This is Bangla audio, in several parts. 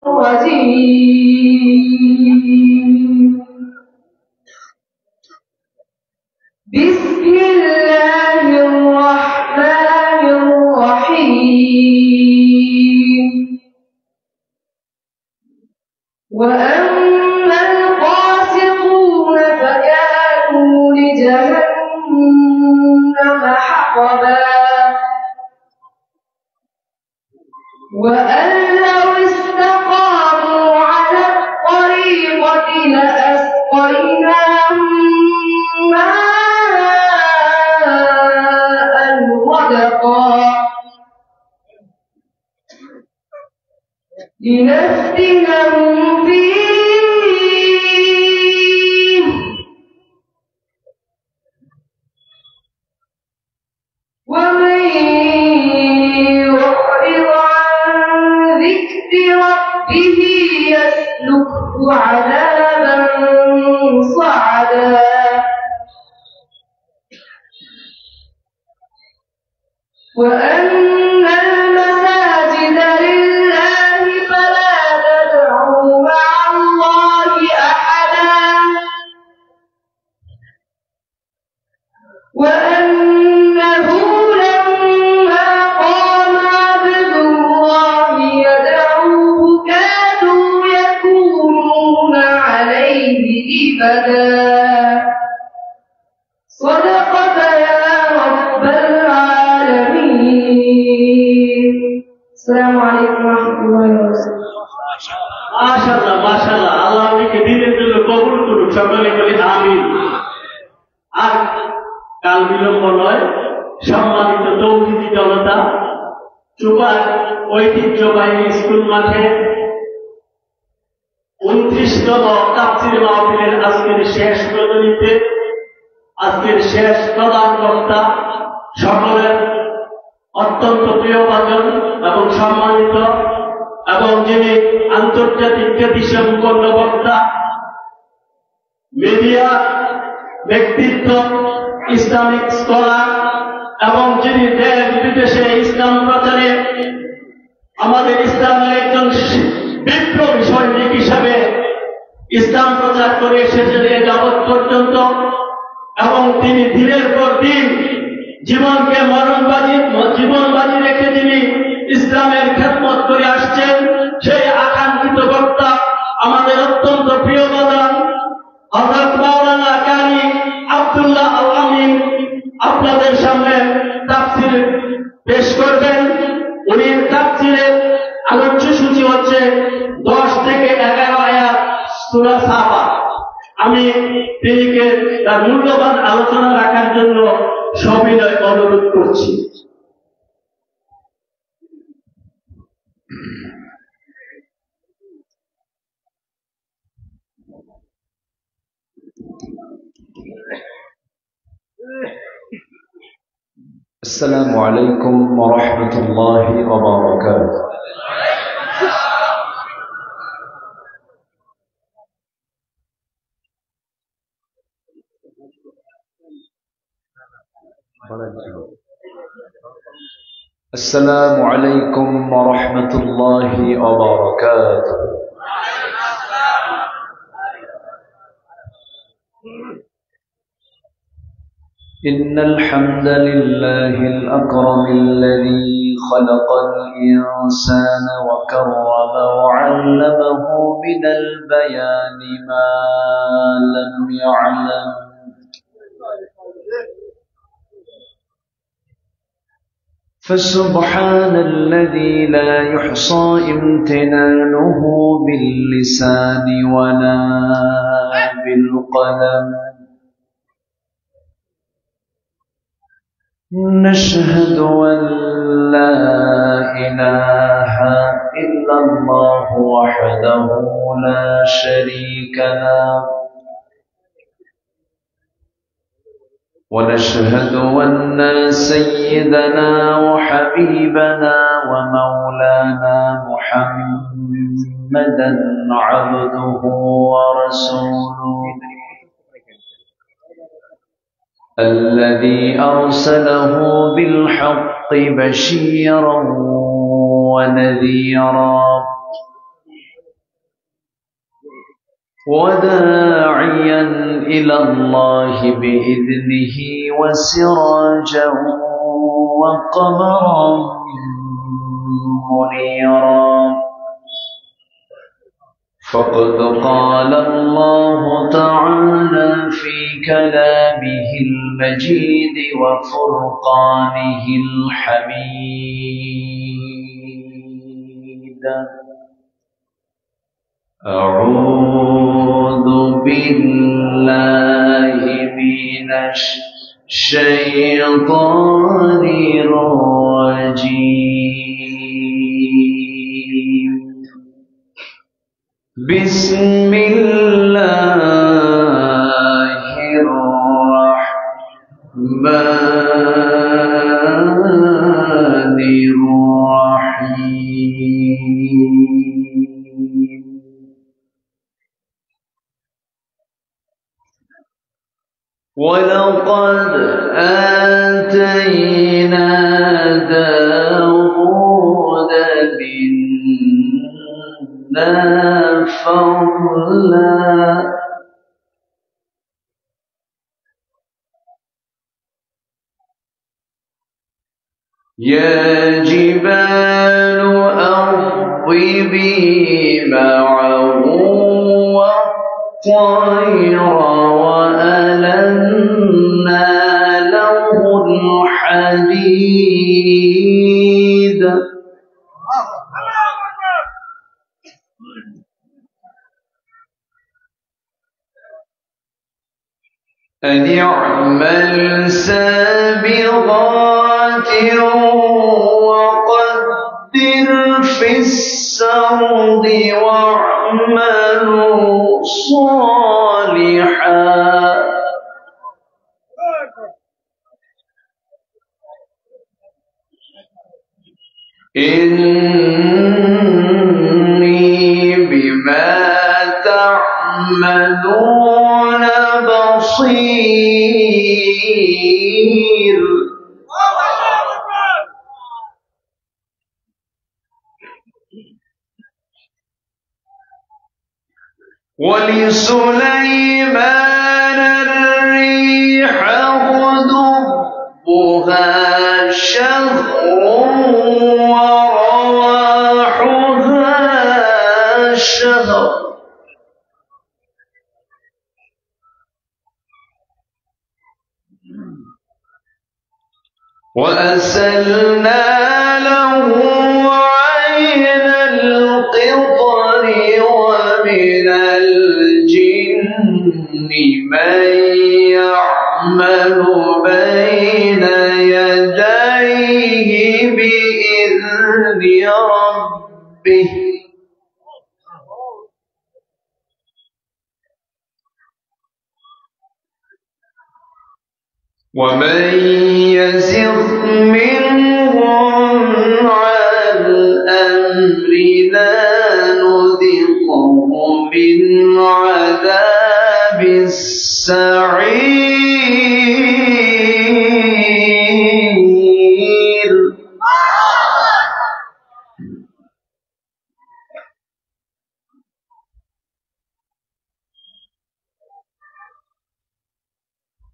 الرجيم بسم الله الرحمن الرحيم وأما القاسطون فكانوا لجهنم حطبا وأن لو استقاموا على الطريقة لأسقيناهم ماء غدقا لنفتنهم فيه ومن يعرض عن ذكر ربه يسلكه عذابا صعدا وأن المساجد لله فلا تدعوا مع الله أحدا وأنه لما قام عبد الله يدعوه كادوا يكونون عليه لبدا صدقت يا رب العالمين. السلام عليكم ورحمة الله وبركاته. মাশাআল্লাহ মাশাআল্লাহ, আল্লাহ আপনাকে দিনের জন্য কবুল করুন, সকলে বলি আমিন। আর কাল বিলম্ব নয়, সম্মানিত তৌহিদি জনতা, চুপার ঐতিহ্যবাহী স্কুল মাঠে 29তম তাফসীর মাহফিলের আজকের শেষ রজনীতে আজকের শেষ প্রধান বক্তা, সকলের অত্যন্ত প্রিয়ভাজন এবং সম্মানিত এবং যিনি আন্তর্জাতিক খ্যাতিসম্পন্ন বক্তা, মিডিয়া ব্যক্তিত্ব, ইসলামিক স্কলার এবং যিনি দেশ বিদেশে ইসলাম প্রচারে আমাদের ইসলামের একজন বিপ্লবী সৈনিক হিসাবে ইসলাম প্রচার করে এসেছেন এ যাবৎ পর্যন্ত, এবং তিনি দিনের পর দিন জীবনকে জীবন বাজি রেখে যিনি ইসলামের খেদমত করে আসছেন, সেই আকাঙ্ক্ষিত বক্তা আমাদের অত্যন্ত প্রিয় বাদান হযরত মাওলানা কারি আব্দুল্লাহ আল আমিন আপনাদের সামনে তাফসীর পেশ করবেন। উনি তাফসীরের আলোচ্য সূচি হচ্ছে 10 থেকে 11 আয়াত সূরা সাবা। আমি তিনিকে তার মূল্যবান আলোচনা রাখার জন্য সবিনয় অনুরোধ করছি। السلام عليكم ورحمة الله وبركاته. السلام عليكم ورحمة الله وبركاته. إن الحمد لله الأكرم الذي خلق الإنسان وكرم وعلمه من البيان ما لم يعلم فسبحان الذي لا يحصى امتنانه باللسان ولا بالقلم. نشهد أن لا إله إلا الله وحده لا شريك له، ونشهد أن سيدنا وحبيبنا ومولانا محمدا عبده ورسوله الذي أرسله بالحق بشيرا ونذيرا وداعيا إلى الله بإذنه وسراجا وقمرا منيرا فقد قال الله تعالى في كلامه المجيد وفرقانه الحميد أعوذ بالله من الشيطان الرجيم بسم الله الرحمن الرحيم ولقد آتينا داود منا فضلا يا جبال أوبي معه والطير وألنا له الحديد أن اعمل سابغات وقدر في السرد واعملوا صالحا إني بما تعملون بصير ولسليمان الريح غدوها شهر ورواحها شهر وأسلنا له عين القطر ومن الجن من يعمل بين يديه بإذن ربه ومن يزغ منهم عن أمرنا نذقه من عذاب السعير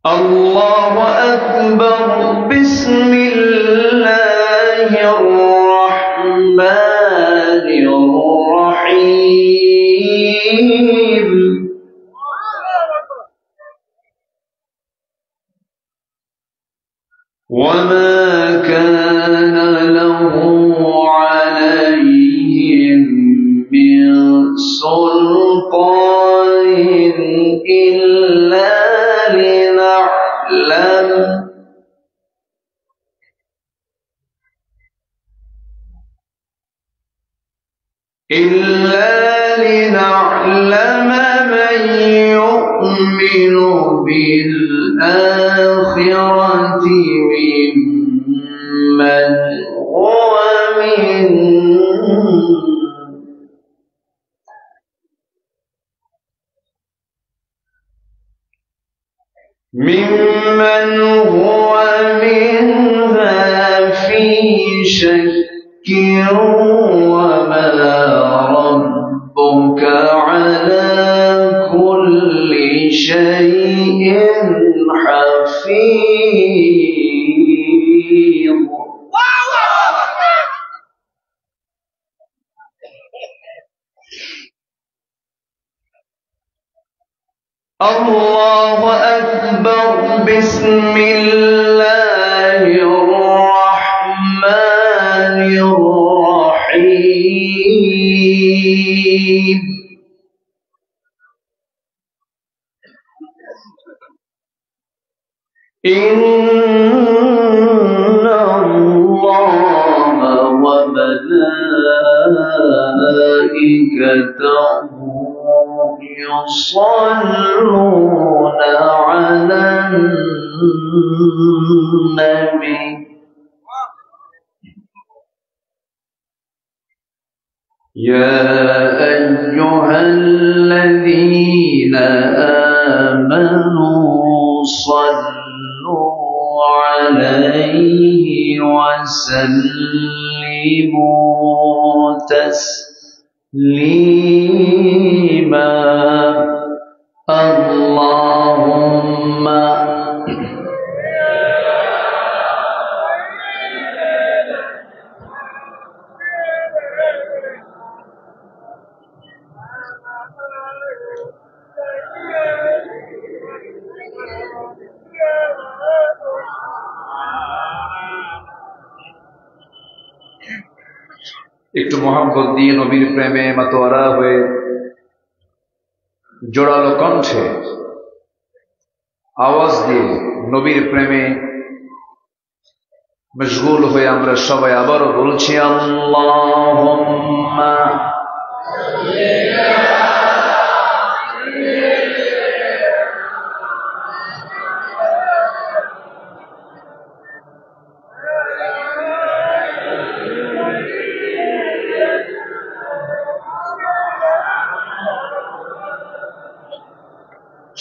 الله أكبر بسم الله الرحمن الرحيم وما كان له عليهم من سلطان إلا لنعلم من يؤمن بالآخرة ممن هو منها في شك وما ربك على الله أكبر بسم الله الرحمن الرحيم إن الله وملائكته يصلون على النبي يا أيها الذين آمنوا صلوا عليه وسلموا تسليما اللهم একটু মোহাম্মত দিয়ে নবীর প্রেমে মাতোয়ারা হয়ে জোরালো কণ্ঠে আওয়াজ দিয়ে নবীর প্রেমে মশগুল হয়ে আমরা সবাই আবারও বলছি আল্লাহুম্মা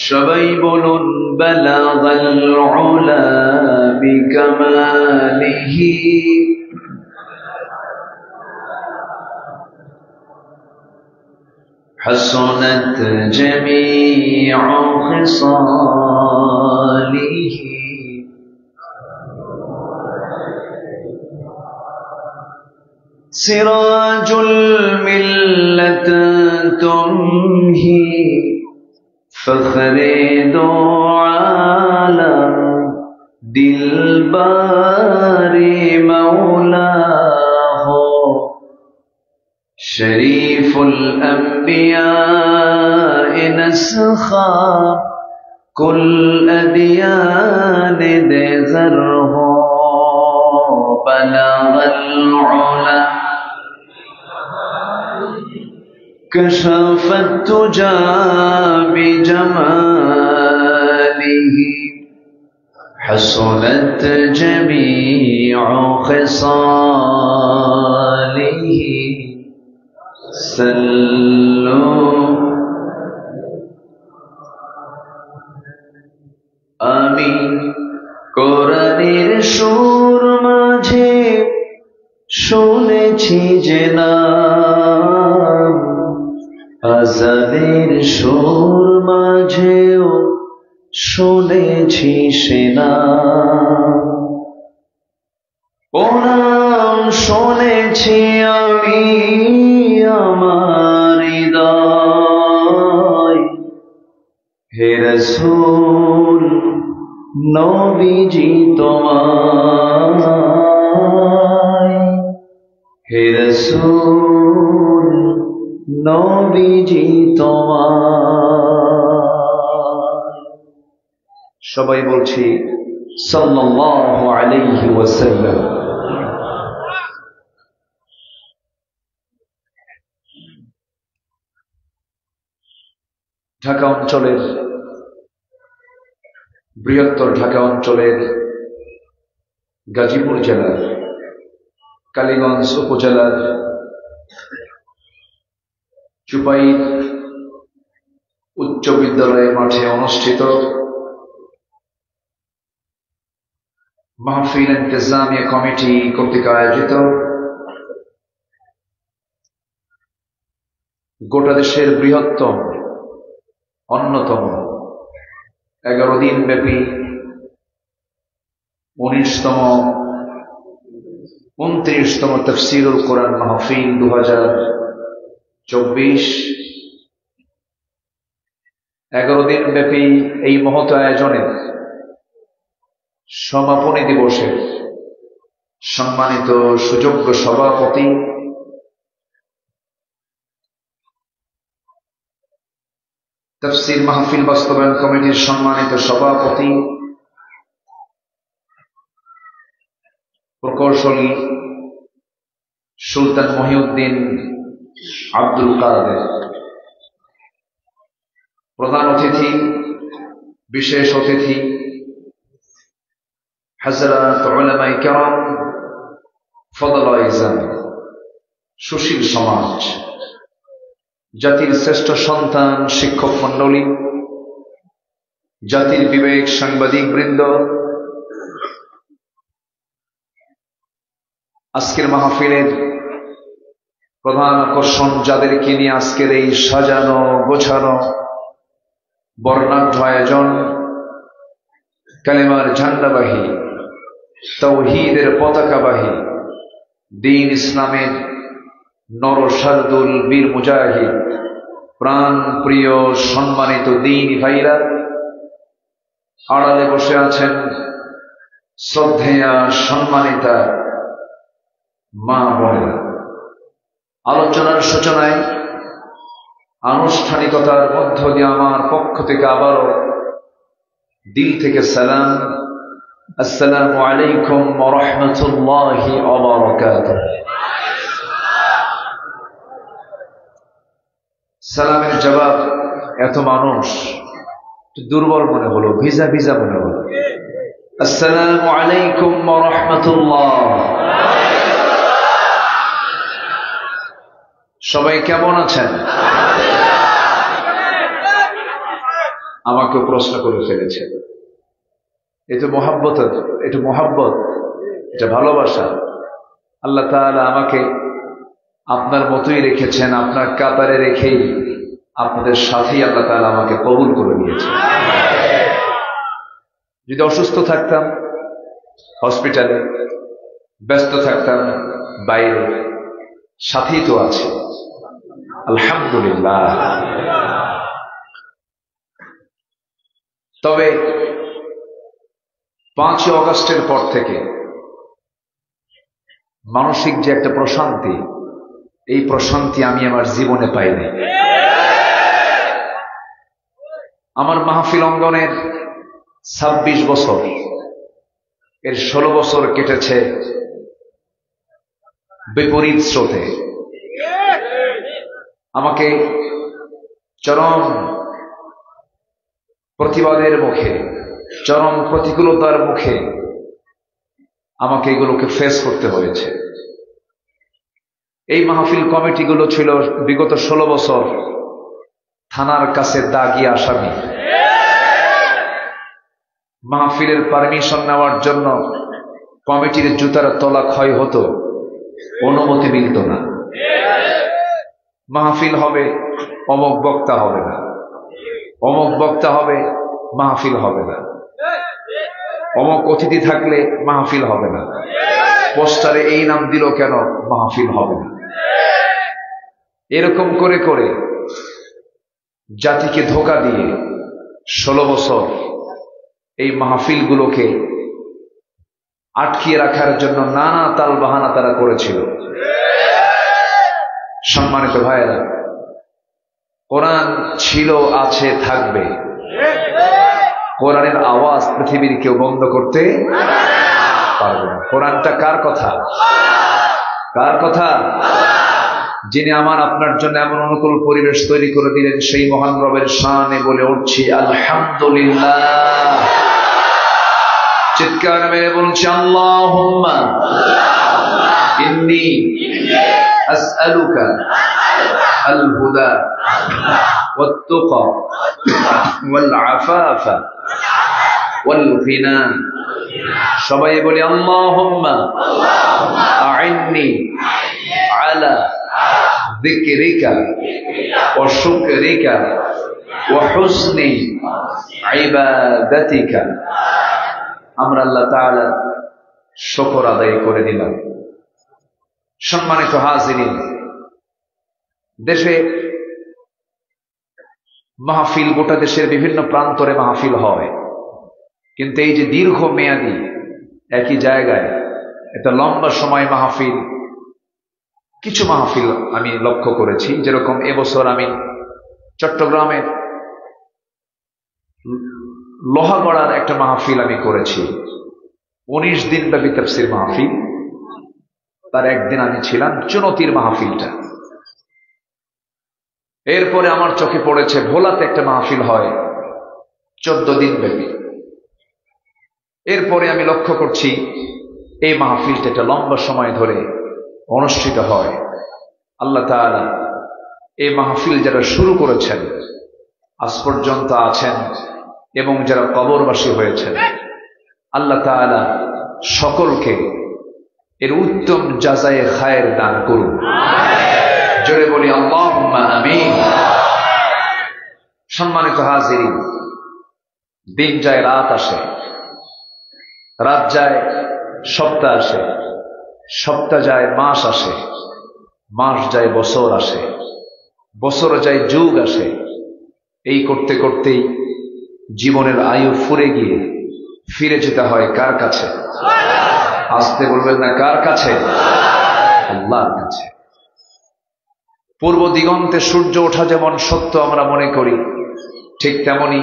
সবাই বলুন বালাগাল উলা বিকামালিহি হাসানাত জামিউ খিসালিহি সিরাজুল মিল্লাত তুমহি فخر دو عالم دلبار مولاه شريف الأنبياء نسخا كل أديان دزره بلغ العلا كشف التجى بجماله حصلت جميع خصاله صلوا آمين কোরআনের সুর মাঝে শুনেছি যে নাম আযানের সুর মাঝেও শুনেছি সে নাম ও নাম শুনেছি আমি আমার হৃদয় হে রাসূল নবীজি তোমায় হে রাসূল নবীজি তোমায় সবাই বলছি সাল্লাল্লাহু আলাইহি ওয়াসাল্লাম। ঢাকা অঞ্চলের বৃহত্তর ঢাকা অঞ্চলের গাজীপুর জেলার কালীগঞ্জ উপজেলার চুপাইর উচ্চ বিদ্যালয়ের মাঠে অনুষ্ঠিত মাহফিল ইন্তেজামিয়া কমিটি কর্তৃক আয়োজিত গোটা দেশের বৃহত্তম অন্যতম 11 দিন ব্যাপী 29তম তাফসীরুল কোরআন মাহফিল 2024 11 দিন ব্যাপী এই মহৎ আয়োজনের সমাপনী দিবসে সম্মানিত সুযোগ্য সভাপতি তাফসীর মাহফিল বাস্তবায়ন কমিটির সম্মানিত সভাপতি প্রকৌশলী সুলতান মহিউদ্দিন আব্দুল কাদের, প্রধান অতিথি, বিশেষ অতিথি হযরত উলামায়ে কেরাম, ফদলাইজান, সুশীল সমাজ, জাতির শ্রেষ্ঠ সন্তান শিক্ষক মণ্ডলী, জাতির বিবেক সাংবাদিক বৃন্দ, আজকের মাহফিলের প্রধান আকর্ষণ যাদেরকে নিয়ে আজকের এই সাজানো গোছানো বর্ণাঢ্য আয়োজন, কালেমার ঝান্ডাবাহী, তাওহীদের পতাকাবাহী, দ্বীন ইসলামের নরশারদুল বীর মুজাহিদ, প্রাণ প্রিয় সম্মানিত দ্বীনী ভাইরা, আড়ালে বসে আছেন শ্রদ্ধেয়া সম্মানিতা মা বোনেরা। আলোচনার সূচনায় আনুষ্ঠানিকতার মধ্য দিয়ে আমার পক্ষ থেকে আবারও দিল থেকে সালাম, আসসালামু আলাইকুম ওয়া রাহমাতুল্লাহি ওয়া বারাকাতুহু। সালামের জবাব এত মানুষ দুর্বল মনে হলো, ভিজা ভিজা মনে হলো। আসসালামু আলাইকুম ওয়া রাহমাতুল্লাহ। সবাই কেমন আছেন? আমাকে প্রশ্ন করে ফেলেছে। এটা মহাব্বত, এটা ভালোবাসা। আল্লাহ তাআলা আমাকে আপনার মতোই রেখেছেন, আপনার কাতারে রেখেই আপনাদের সাথেই আল্লাহ তাআলা আমাকে কবুল করে নিয়েছেন। যদি অসুস্থ থাকতাম হসপিটালে, ব্যস্ত থাকতাম বাইরে, সাথেই তো আছে, আলহামদুলিল্লাহ। তবে 5 অগস্টের পর থেকে মানসিক যে একটা প্রশান্তি, এই প্রশান্তি আমি আমার জীবনে পাইনি। আমার মাহফিল অঙ্গনের 26 বছর, এর 16 বছর কেটেছে বিপরীত স্রোতে। আমাকে চরম প্রতিবাদের মুখে, চরম প্রতিকূলতার মুখে আমাকে এগুলোকে ফেস করতে হয়েছে। এই মাহফিল কমিটিগুলো ছিল বিগত 16 বছর থানার কাছে দাগি আসামি। মাহফিলের পারমিশন নেওয়ার জন্য কমিটির জুতার তলা ক্ষয় হতো, অনুমতি মিলত না। মাহফিল হবে, অমুক বক্তা হবে না, অমুক বক্তা হবে, মাহফিল হবে না, অমুক অতিথি থাকলে মাহফিল হবে না, পোস্টারে এই নাম দিল কেন, মাহফিল হবে না। এরকম করে করে জাতিকে ধোঁকা দিয়ে 16 বছর এই মাহফিলগুলোকে আটকিয়ে রাখার জন্য নানা তাল বাহানা তারা করেছিল। সম্মানিত ভাইয়েরা, কোরআন ছিল, আছে, থাকবে। কোরআনের আওয়াজ পৃথিবীর কেউ বন্ধ করতে পারবে না। কোরআনটা কার কথা? কার কথা? যিনি আমার আপনার জন্য এমন অনুকূল পরিবেশ তৈরি করে দিলেন, সেই মহান রবের শানে বলে উঠছি আলহামদুলিল্লাহ। চিৎকার মেরে বলছি আল্লাহুম্মা ইন্নী আসআলুকা আল হুদা ওয়াত তুকা ওয়াল আফাফা ওয়াল গিনা। সবাই বলি আল্লাহুম্মা আইন্নি আলা যিকরিকা ওয়া শুকরিকা ওয়া হুসনি ইবাদাতিকা। আমরা আল্লাহ তাআলা শুকর আদায় করে দিলাম। সম্মানিত হাজিরিন, দেশে মাহফিল গোটা দেশের বিভিন্ন প্রান্তরে মাহফিল হয়, কিন্তু এই যে দীর্ঘ মেয়াদী একই জায়গায় এটা লম্বা সময় মাহফিল, কিছু মাহফিল আমি লক্ষ্য করেছি। যেরকম এবছর আমি চট্টগ্রামের লোহাগড়ার একটা মাহফিল আমি করেছি, 19 দিন ব্যাপী তাফসীর মাহফিল। তার একদিন আমি ছিলাম চুনতির মাহফিলটা। এরপরে আমার চোখে পড়েছে ভোলাতে একটা মাহফিল হয় 14 দিন ব্যাপী। এরপরে আমি লক্ষ্য করছি এই মাহফিলটা একটা লম্বা সময় ধরে অনুষ্ঠিত হয়। আল্লাহ তাআলা এই মাহফিল যারা শুরু করেছেন আজ পর্যন্ত আছেন এবং যারা কবরবাসী হয়েছেন, আল্লাহ তাআলা সকলকে এর উত্তম জাযায়ে খায়ের দান করুন। জোরে বলি আল্লাহুম্মা আমিন। সম্মানিত হাজিরিন, দিন যায় রাত আসে, রাত যায় সপ্তাহ আসে, সপ্তাহ যায় মাস আসে, মাস যায় বছর আসে, বছর যায় যুগ আসে। এই করতে করতেই জীবনের আয়ু ফুরে গিয়ে ফিরে যেতে হয় কার কাছে? আসতে বলবেন না, কার কাছে? আল্লাহর কাছে। পূর্ব দিগন্তে সূর্য ওঠা যেমন সত্য আমরা মনে করি, ঠিক তেমনি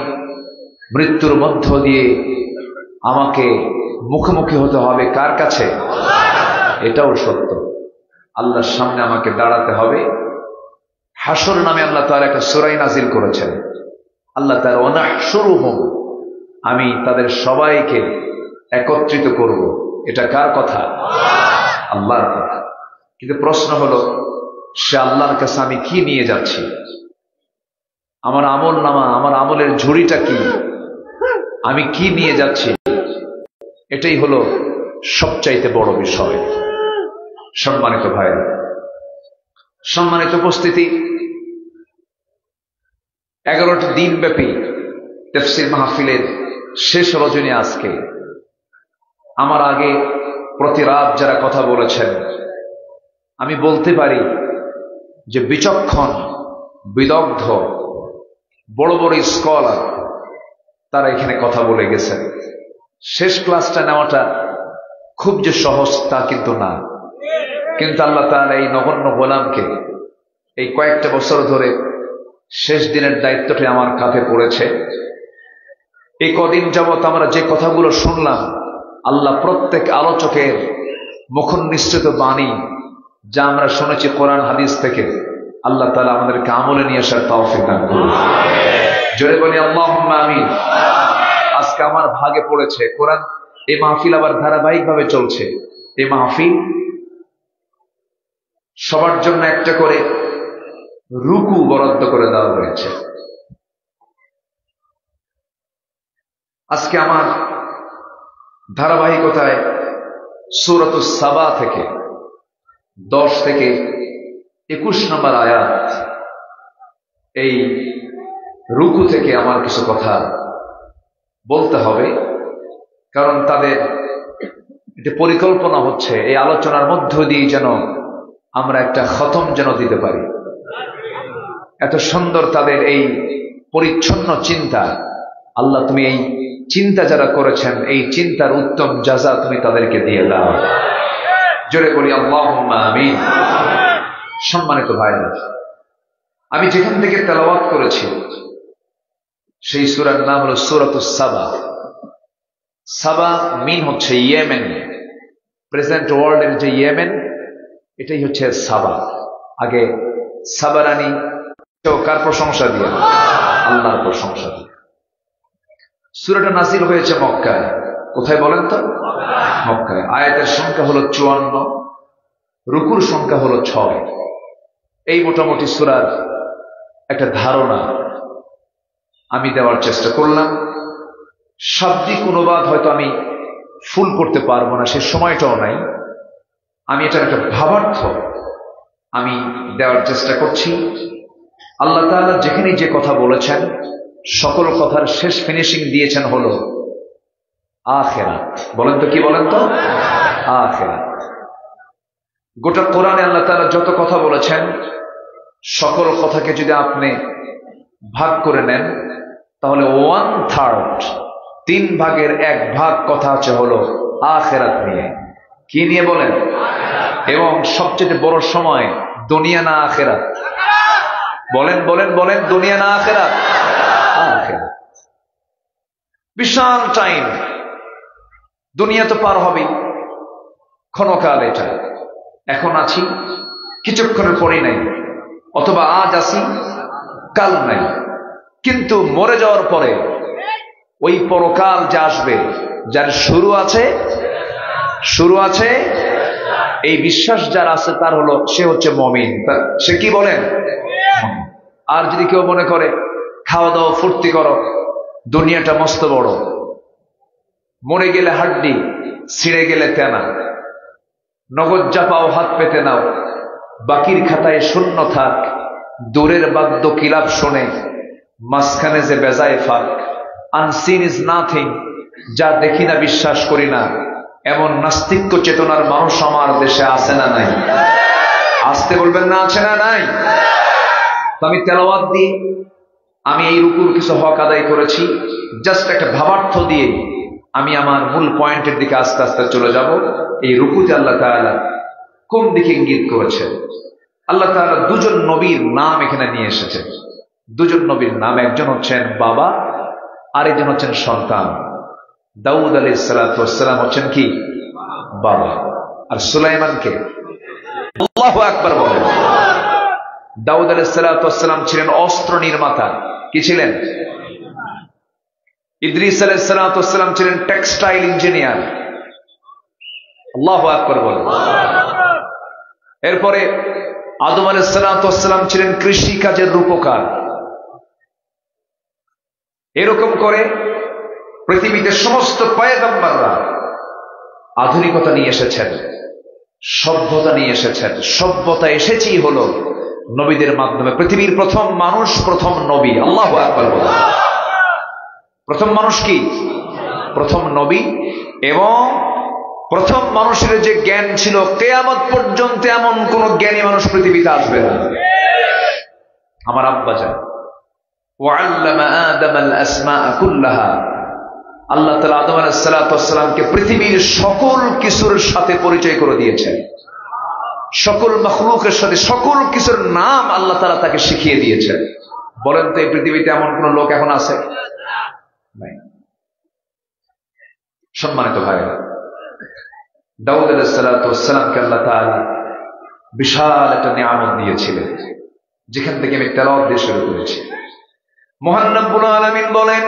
মৃত্যুর মধ্য দিয়ে আমাকে মুখোমুখি হতে হবে কার কাছে? এটাও সত্য। আল্লাহর সামনে আমাকে দাঁড়াতে হবে। হাসর নামে আল্লাহ তাআলা একটা সূরা নাজিল করেছেন। আল্লাহ তাআলা ওয়ানাহশুরুহুম, আমি তাদের সবাইকে একত্রিত করব। এটা কার কথা? আল্লাহর কথা। কিন্তু প্রশ্ন হলো, সে আল্লাহর কাছে আমি কি নিয়ে যাচ্ছি? আমার আমল নামা, আমার আমলের ঝুড়িটা কি? আমি কি নিয়ে যাচ্ছি? এটাই হলো সবচাইতে বড় বিষয়। সম্মানিত ভাইরা, সম্মানিত উপস্থিতি, 11টি দিন ব্যাপী তাফসীর মাহফিলের শেষ রজনী আজকে। আমার আগে প্রতি রাত যারা কথা বলেছেন, আমি বলতে পারি যে বিচক্ষণ, বিদগ্ধ, বড় বড় স্কলার তারা এখানে কথা বলে গেছেন। শেষ ক্লাসটা নেওয়াটা খুব যে সহজ তা কিন্তু না। কিন্তু আল্লাহ তাআলা এই নগণ্য গোলামকে এই কয়েকটা বছর ধরে শেষ দিনের দায়িত্বটি আমার কাঁধে পড়েছে। এই কদিন যাবৎ আমরা যে কথাগুলো শুনলাম, আল্লাহ প্রত্যেক আলোচকের মুখনিসৃত বাণী যা আমরা শুনেছি কোরআন হাদিস থেকে, আল্লাহ তাআলা আমাদেরকে আমলে নিয়ে আসার তৌফিক দান করুন। জোরে বলি আল্লাহুম্মা আমিন। আজকে আমার ভাগে পড়েছে কোরআন, এই মাহফিল আবার ধারাবাহিকভাবে চলছে। এই মাহফিল সবার জন্য একটা করে রুকু বরাদ্দ করে দেওয়া হয়েছে। আজকে আমার ধারাবাহিকতায় সূরাতুস সাবা থেকে 10 থেকে 21 নম্বর আয়াত, এই রুকু থেকে আমার কিছু কথা বলতে হবে। কারণ তাদের এটা পরিকল্পনা হচ্ছে এই আলোচনার মধ্য দিয়ে যেন আমরা একটা খতম যেন দিতে পারি। এত সুন্দর তাদের এই পরিচ্ছন্ন চিন্তা। আল্লাহ, তুমি এই চিন্তা যারা করেছেন, এই চিন্তার উত্তম জাযা তুমি তাদেরকে দিয়ে দাও। জোরে বলি আল্লাহুম্মা আমিন। সম্মানিত ভাইরা, আমি যেখান থেকে তেলাওয়াত করেছি সেই সূরার নাম হলো সূরাতুস সাবা। সাবা মিন হচ্ছে ইয়েমেন, প্রেজেন্ট ওয়ার্ল্ডের যে ইয়েমেন, এটাই হচ্ছে সাবা। আগে সাবারানি কার প্রশংসা দিয়ে? আল্লাহর প্রশংসা দিয়ে। সূরাটা নাযিল হয়েছে মক্কায়। কোথায় বলেন তো? মক্কায়। আয়াতের সংখ্যা হলো 54, রুকুর সংখ্যা হলো 6। এই মোটামুটি সূরার একটা ধারণা আমি দেওয়ার চেষ্টা করলাম। শাব্দিক অনুবাদ হয়তো আমি ফুল করতে পারবো না, সে সময়টাও নাই। আমি এটার একটা ভাবার্থ আমি দেওয়ার চেষ্টা করছি। আল্লাহ তাআলা যেখানে যে কথা বলেছেন, সকল কথার শেষ ফিনিশিং দিয়েছেন হলো আখিরাত। বলেন তো, কি বলেন তো? আখিরাত। গোটা কোরআনে আল্লাহ তাআলা যত কথা বলেছেন, সকল কথাকে যদি আপনি ভাগ করে নেন, তাহলে 1/3, 3/1 কথা আছে হলো আখিরাত নিয়ে। কি নিয়ে বলেন? এবং সবচেয়ে বড় সময় দুনিয়া না আখিরাত? বলেন বলেন বলেন, দুনিয়া না আখিরাত? আখিরাত। বিশাল টাইম। দুনিয়া তো পার হবে ক্ষণকাল, এটা এখন আছি, কিছুক্ষণের পরেই নাই, অথবা আজ আছি কাল নাই। কিন্তু মরে যাওয়ার পরে ওই পরকাল যে আসবে, যার শুরু আছে এই বিশ্বাস যার আছে, তার হলো, সে হচ্ছে মুমিন। সে কি বলেন? আর যদি কেউ মনে করে খাওয়া দাওয়া ফুর্তি করো, দুনিয়াটা মস্ত বড়, মরে গেলে হাড্ডি, ছিঁড়ে গেলে তেনা, নগদ জাপাও হাত পেতে নাও, বাকির খাতায় শূন্য থাক, দূরের বাদ্য কিলাপ শোনে, মাঝখানে যে বেজায় ফাঁক, আনসিন ইজ নাথিং, যা দেখি না বিশ্বাস করি না, এমন নাস্তিক্য চেতনার মানুষ আমার দেশে আছে না নাই? আসতে বলবেন না, আছে না নাই? তো আমি তেলাওয়াত দিয়ে, আমি এই রুকুর কিছু হক আদায় করেছি, জাস্ট একটা ভাবার্থ দিয়ে আমি আমার মূল পয়েন্টের দিকে আস্তে আস্তে চলে যাব। এই রুকুতে আল্লাহ তাআলা কোন দিকে ইঙ্গিত করেছেন? আল্লাহ তাআলা দুজন নবীর নাম এখানে নিয়ে এসেছেন। দুজন নবীর নাম, একজন হচ্ছেন বাবা, আরেকজন হচ্ছেন সন্তান। দাউদ আলাইহিস সালাতু ওয়াস সালাম হচ্ছেন কি? বাবা। আর সুলাইমানকে? আল্লাহু আকবার বলেন। দাউদ আলাইহিস সালাতু ওয়াস সালাম ছিলেন অস্ত্র নির্মাতা। কি ছিলেন? ইদ্রিস আলাইহিস সালাতু ওয়াস সালাম ছিলেন টেক্সটাইল ইঞ্জিনিয়ার। আল্লাহু আকবার বলেন। এরপরে আদম আলাইহিস সালাতু ওয়াস সালাম ছিলেন কৃষি কাজের রূপকার। এরকম করে পৃথিবীতে সমস্ত পয়গম্বররা আধুনিকতা নিয়ে এসেছেন, সভ্যতা নিয়ে এসেছেন। সভ্যতা এসেছেই হলো নবীদের মাধ্যমে। পৃথিবীর প্রথম মানুষ, প্রথম নবী। আল্লাহু আকবার বলেন। প্রথম মানুষ কি? প্রথম নবী। এবং প্রথম মানুষের যে জ্ঞান ছিল, কিয়ামত পর্যন্ত এমন কোন জ্ঞানী মানুষ পৃথিবীতে আসবে না। আমার আব্বা জান, ওয়াল্লামা আদম আল আসমাআ কুল্লাহা, আল্লাহ তাআলা আদম আলাইহিস সালাতু ওয়াস সালামকে পৃথিবীর সকল কিছুর সাথে পরিচয় করে দিয়েছেন। সকল মাখলুকের সাথে সকল কিছুর নাম আল্লাহ তাআলা তাকে শিখিয়ে দিয়েছেন। বলেন তো, এই পৃথিবীতে এমন কোন লোক এখন আছে? নাই। সম্মানিত ভাইরা, দাউদ আলাইহিস সালাতু ওয়াস সালামকে আল্লাহ তাআলা বিশাল একটা নিয়ামত দিয়েছিলেন, যেখান থেকে আমি তেলাওয়াত দিয়ে শুরু করেছি। মহান রব্বুল আলামিন বলেন,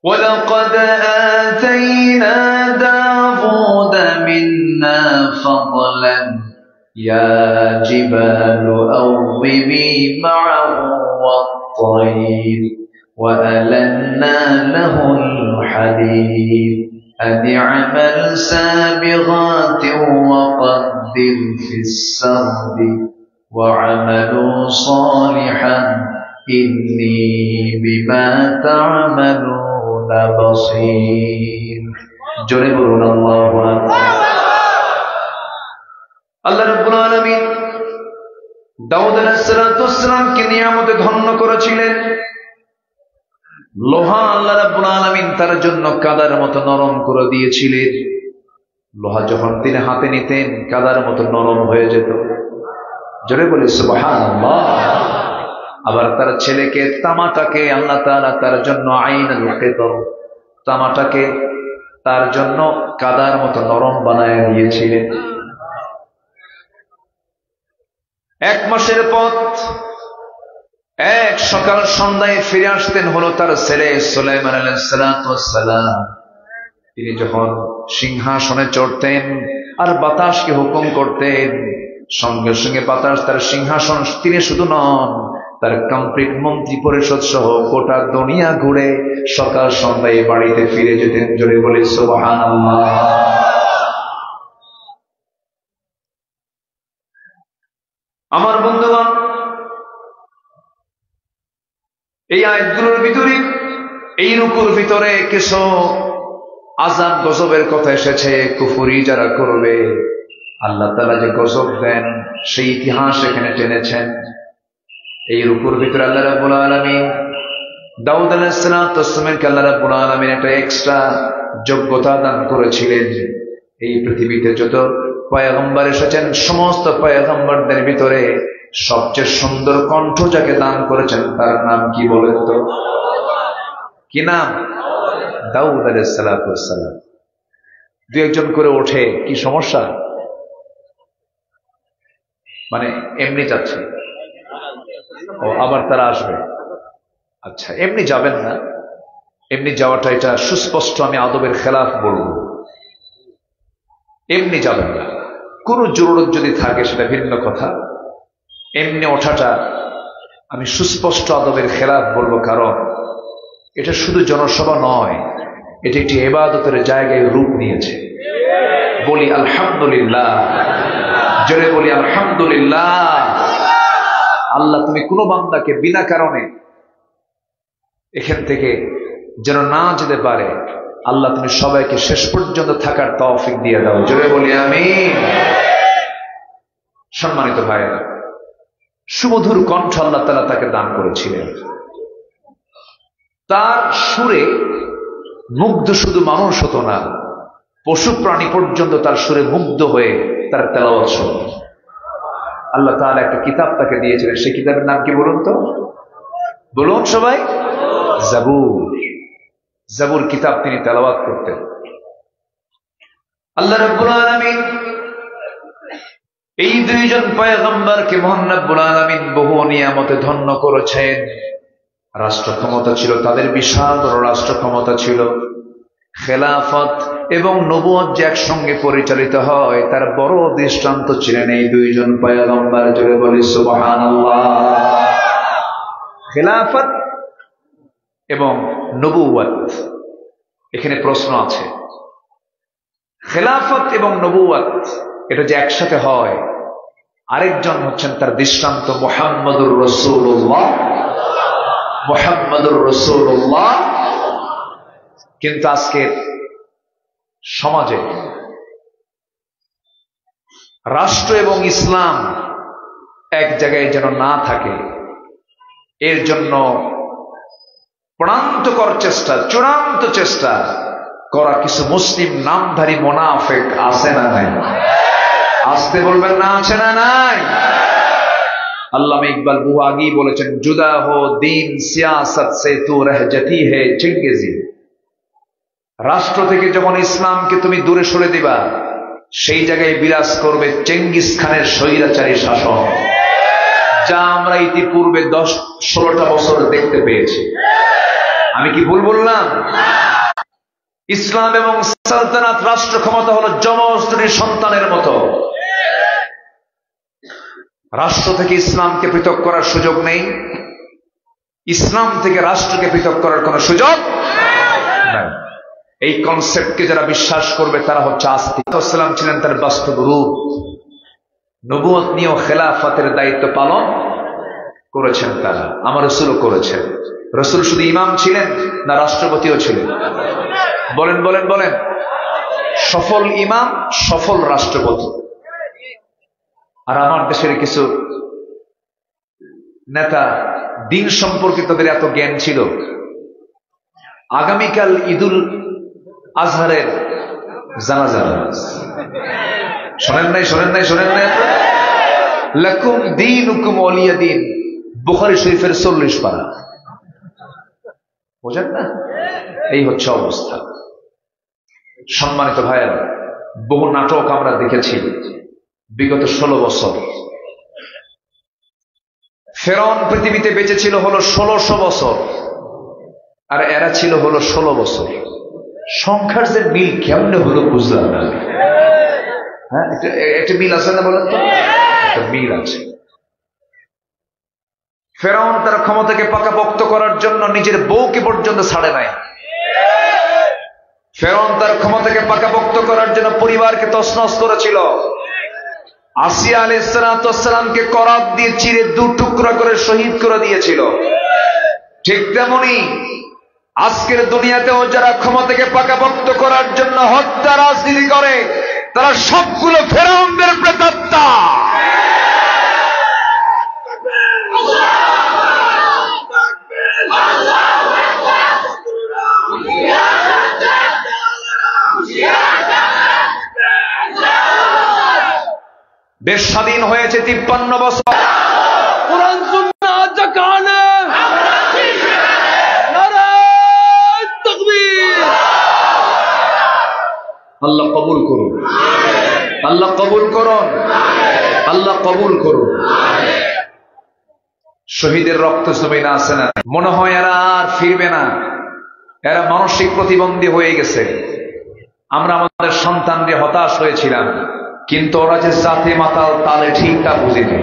وَلَقَدْ آتَيْنَا دَاوُودَ مِنَّا فَضْلًا يَا جِبَالُ أَوِّبِي مَعَهُ وَالطَّيْرَ وَأَلَنَّا لَهُ الْحَدِيدَ أَنِ اعْمَلْ سَابِغَاتٍ وَقَدِّرْ فِي السَّرْدِ وَاعْمَلُوا صَالِحًا إِنِّي بِمَا تَعْمَلُونَ بَصِيرٌ। জোরে বলুন আল্লাহু আকবার। আল্লাহ রাব্বুল আলামিন দাউদ আলাইহিস সালাতু ওয়াস সালামকে নিয়ামতে ধন্য করেছিলেন। লোহা আল্লাহ রাব্বুল আলামিন তার জন্য কাদার মতো নরম করে দিয়েছিলেন। লোহা যখন তিনি হাতে নিতেন, কাদার মতো নরম হয়ে যেত। জোরে বলি সুবহানাল্লাহ। আবার তার ছেলেকে, তামাটাকে আল্লাহ তাআলা তার জন্য আইনুল কিতর, তামাটাকে তার জন্য কাদার মতো নরম বানায় দিয়েছিলেন। 1 মাসের পথ, এক সকাল সন্ধ্যায় ফিরে আসতেন হলো তার ছেলে সুলাইমান আলাইহিস সালাতু ওয়াস সালাম। তিনি যখন সিংহাসনে চড়তেন আর বাতাসকে হুকুম করতেন, সঙ্গে সঙ্গে বাতাস তার সিংহাসন, তিনি শুধু নন, তার কমপ্লিট মন্ত্রী পরিষদ সহ গোটা দুনিয়া ঘুরে সকাল সন্ধ্যায় বাড়িতে ফিরে যেতেন। জোরে বলে সুবহানাল্লাহ। আমার বন্ধুগণ, এই আয়াতগুলোর ভিতরে, এই রুকুর ভিতরে কিছু আযাব গজবের কথা এসেছে। কুফরি যারা করবে, আল্লাহ তাআলা যে গজব দেন সেই ইতিহাস এখানে টেনেছেন। এই রুকুর ভিতরে আল্লাহ রাব্বুল আলামিন দাউদ আলাইহিস সালামের আল্লাহ রাব্বুল আলামিন একটা এক্সট্রা যোগ্যতা দান করেছিলেন। এই পৃথিবীতে যত পয়গম্বর এসেছেন সমস্ত পয়গম্বরদের ভিতরে সবচেয়ে সুন্দর কণ্ঠ যাকে দান করেছেন তার নাম কি বলেন তো? কি নাম? দাউদ আলাইহিস সালাম। দু একজন করে ওঠে, কি সমস্যা? মানে এমনি যাচ্ছে, ও আবার তারা আসবে। আচ্ছা, এমনি যাবেন না, এমনি যাওয়াটা এটা সুস্পষ্ট আমি আদবের খেলাফ বলব। এমনি যাবেন না, কোন জরুরত যদি থাকে সেটা ভিন্ন কথা। এমনি ওঠাটা আমি সুস্পষ্ট আদবের খেলাফ বলবো, কারণ এটা শুধু জনসভা নয়, এটি একটি ইবাদতের জায়গায় রূপ নিয়েছে। বলি আলহামদুলিল্লাহ, জোরে বলি আলহামদুলিল্লাহ। আল্লাহ তুমি কোনো বান্দাকে বিনা কারণে এখান থেকে যেন না যেতে পারে, আল্লাহ তুমি সবাইকে শেষ পর্যন্ত থাকার তৌফিক দিয়ে দাও, জোরে বলি আমিন। সম্মানিত ভাইয়েরা, সুমধুর কণ্ঠ আল্লাহ তাআলা তাকে দান করেছিলেন। তার সুরে মুগ্ধ শুধু মানুষ হতো না, পশু প্রাণী পর্যন্ত তার সুরে মুগ্ধ হয়ে তার তেলাওয়াত শুনত। আল্লাহ তাআলা একটা কিতাব তাকে দিয়েছিলেন, সেই কিতাবের নাম কি বলুন তো? বলুন সবাই। জাবুর। জাবুর কিতাব তিনি তেলাওয়াত করতেন। আল্লাহ রাব্বুল আলামিন এই দুইজন পয়গম্বরকে মহান রাব্বুল আলামিন বহু নিয়ামতে ধন্য করেছেন। রাষ্ট্র ক্ষমতা ছিল তাদের, বিশাল বড় রাষ্ট্র ক্ষমতা ছিল। খেলাফত এবং নবুয়ত যে একসঙ্গে পরিচালিত হয় তার বড় দৃষ্টান্ত ছিলেন এই দুইজন পয়গম্বর, জোরে বলি সুবহানাল্লাহ। খেলাফত এবং নবুয়ত, এখানে প্রশ্ন আছে। খেলাফত এবং নবুয়ত এটা যে একসাথে হয়, আরেকজন হচ্ছেন তার দৃষ্টান্ত মুহাম্মদুর রাসূলুল্লাহ, মুহাম্মদুর রাসূলুল্লাহ। কিন্তু আজকের সমাজে রাষ্ট্র এবং ইসলাম এক জায়গায় যেন না থাকে, এর জন্য প্রাণান্তকর চেষ্টা, চূড়ান্ত চেষ্টা করা কিছু মুসলিম নামধারী মুনাফিক আছে না নাই? আসতে বলবেন না, আছে না নাই? আল্লামা ইকবাল বহু আগেই বলেছেন, জুদা হো দিন সিয়াসত সে তু রহ জাতি হে চেঙ্গেজি। রাষ্ট্র থেকে যখন ইসলামকে তুমি দূরে সরে দিবা, সেই জায়গায় বিরাজ করবে চেঙ্গিস খানের স্বৈরাচারী শাসন, যা আমরা ইতিপূর্বে 10-16টা বছর দেখতে পেয়েছি। আমি কি ভুল বললাম? ইসলাম এবং সালতানাত রাষ্ট্র ক্ষমতা হলো যমজ দুটি সন্তানের মতো। রাষ্ট্র থেকে ইসলামকে পৃথক করার সুযোগ নেই, ইসলাম থেকে রাষ্ট্রকে পৃথক করার কোন সুযোগ নাই। এই কনসেপ্টকে যারা বিশ্বাস করবে তারা হচ্ছে আস্তিক। ইসলাম ছিলেন তার বাস্তব রূপ। নবুয়ত নিয়েও খেলাফতের দায়িত্ব পালন করেছেন তারা, আমার রাসূলও করেছেন। রাসূল শুধু ইমাম ছিলেন না রাষ্ট্রপতিও ছিলেন? বলেন বলেন বলেন। সফল ইমাম, সফল রাষ্ট্রপতি। আর আমার দেশের কিছু নেতা দিন সম্পর্কে তাদের এত জ্ঞান ছিল, আগামীকাল ঈদুল আজহারের জানাজা, শোনেন নাই শোনেন নাই শোনেন নাই? লাকুম দীনুকুম ওয়ালিয়া দীন, বুখারী শরীফের 40 পারা। বোঝেন না? এই হচ্ছে অবস্থা। সম্মানিত ভাইয়েরা, বহু নাটক আমরা দেখেছি বিগত 16 বছর। ফেরাউন পৃথিবীতে বেঁচে ছিল হলো 1600 বছর, আর এরা ছিল হলো 16 বছর। সংখ্যার যে মিল কেমনে হলো বুঝলাম না। হ্যাঁ, একটা মিল আছে না বলেন তো? একটা মিল আছে। ফেরাউন তার ক্ষমতাকে পাকাপোক্ত করার জন্য নিজের বউকে পর্যন্ত ছাড়ে নাই। ফেরাউন তার ক্ষমতাকে পাকাপোক্ত করার জন্য পরিবারকে তছনছ করেছিল। আসিয়া আলাইহিস সালামকে করাত দিয়ে চিরে 2 টুকরা করে শহীদ করে দিয়েছিল। ঠিক তেমনি আজকের দুনিয়াতেও যারা ক্ষমতাকে পাকাপোক্ত করার জন্য হত্যা রাজনীতি করে, তারা সবগুলো ফেরাউনদের প্রেতাত্মা। দেশ স্বাধীন হয়েছে 53 বছর। কোরআন সুন্নাহ যেখানে নারায়ে তাকবীর। আল্লাহ কবুল করুন, আল্লাহ কবুল করুন, আল্লাহ কবুল করুন। শহীদের রক্ত জমিনে আছে না? মনে হয় এরা আর ফিরবে না, এরা মানসিক প্রতিবন্ধী হয়ে গেছে। আমরা আমাদের সন্তানদের হতাশ হয়েছিলাম, কিন্তু ওরা যে জাতে মাতাল তালে ঠিক তা বুঝিনি।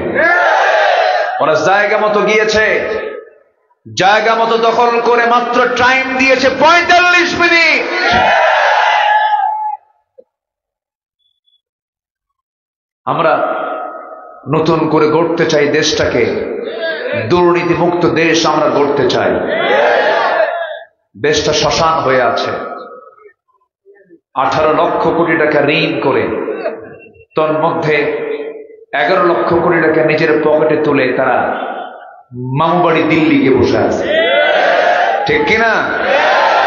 ওরা জায়গা মতো গিয়েছে, জায়গা মতো দখল করে মাত্র টাইম দিয়েছে 45 মিনিট। আমরা নতুন করে গড়তে চাই দেশটাকে, দুর্নীতি মুক্ত দেশ আমরা গড়তে চাই। দেশটা শ্মশান হয়ে আছে। 18 লক্ষ কোটি টাকা ঋণ করে তোর মধ্যে 11 লক্ষ কোটি টাকা নিজের পকেটে তুলে তারা মামুবাড়ি দিল্লি গিয়ে বসে আছে, ঠিক কিনা?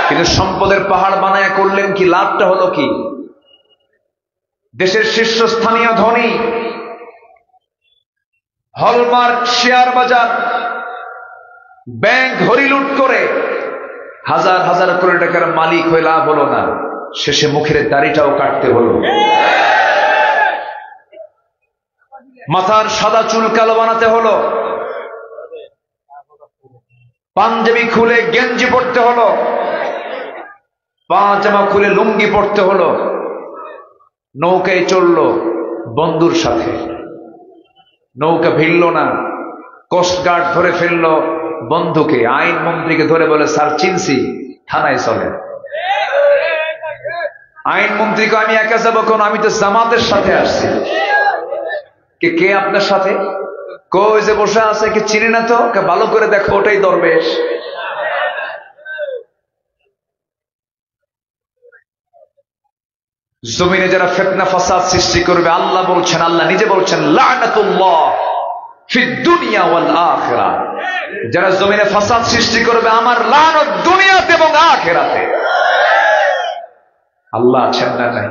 কিন্তু সম্পদের পাহাড় বানায় করলেন কি? লাভটা হলো কি? দেশের শীর্ষস্থানীয় ধনী হলমার্ক শেয়ার বাজার ব্যাংক হরিলুট করে হাজার হাজার কোটি টাকার মালিক হয়ে লাভ হলো না, শেষে মুখের দাড়িটাও কাটতে হলো। মাথার সাদা চুল কালো বানাতে হলো, পাঞ্জাবি খুলে গেঞ্জি পড়তে হলো, পাজামা খুলে লুঙ্গি পড়তে হলো। নৌকায় চললো বন্ধুর সাথে, নৌকা ভিড়ল না, কোস্টগার্ড ধরে ফেললো বন্ধুকে, আইন মন্ত্রীকে ধরে বলে স্যার চিনছি, থানায় চলে। আইন মন্ত্রীকে আমি একা যাবো কোন, আমি তো জামাতের সাথে আসছি। কে আপনার সাথে? কই যে বসে আছে, কি চিনি না তো? ভালো করে দেখো, ওটাই দরবেশ। জমিনে যারা ফিতনা ফাসাদ সৃষ্টি করবে, আল্লাহ বলছেন, আল্লাহ নিজে বলছেন লানাতুল্লাহ ফিদ দুনিয়া ওয়াল আখিরাহ। যারা জমিনে ফাসাদ সৃষ্টি করবে, আমার লানত দুনিয়াতে এবং আখিরাতে। আল্লাহ আছেন না নাই?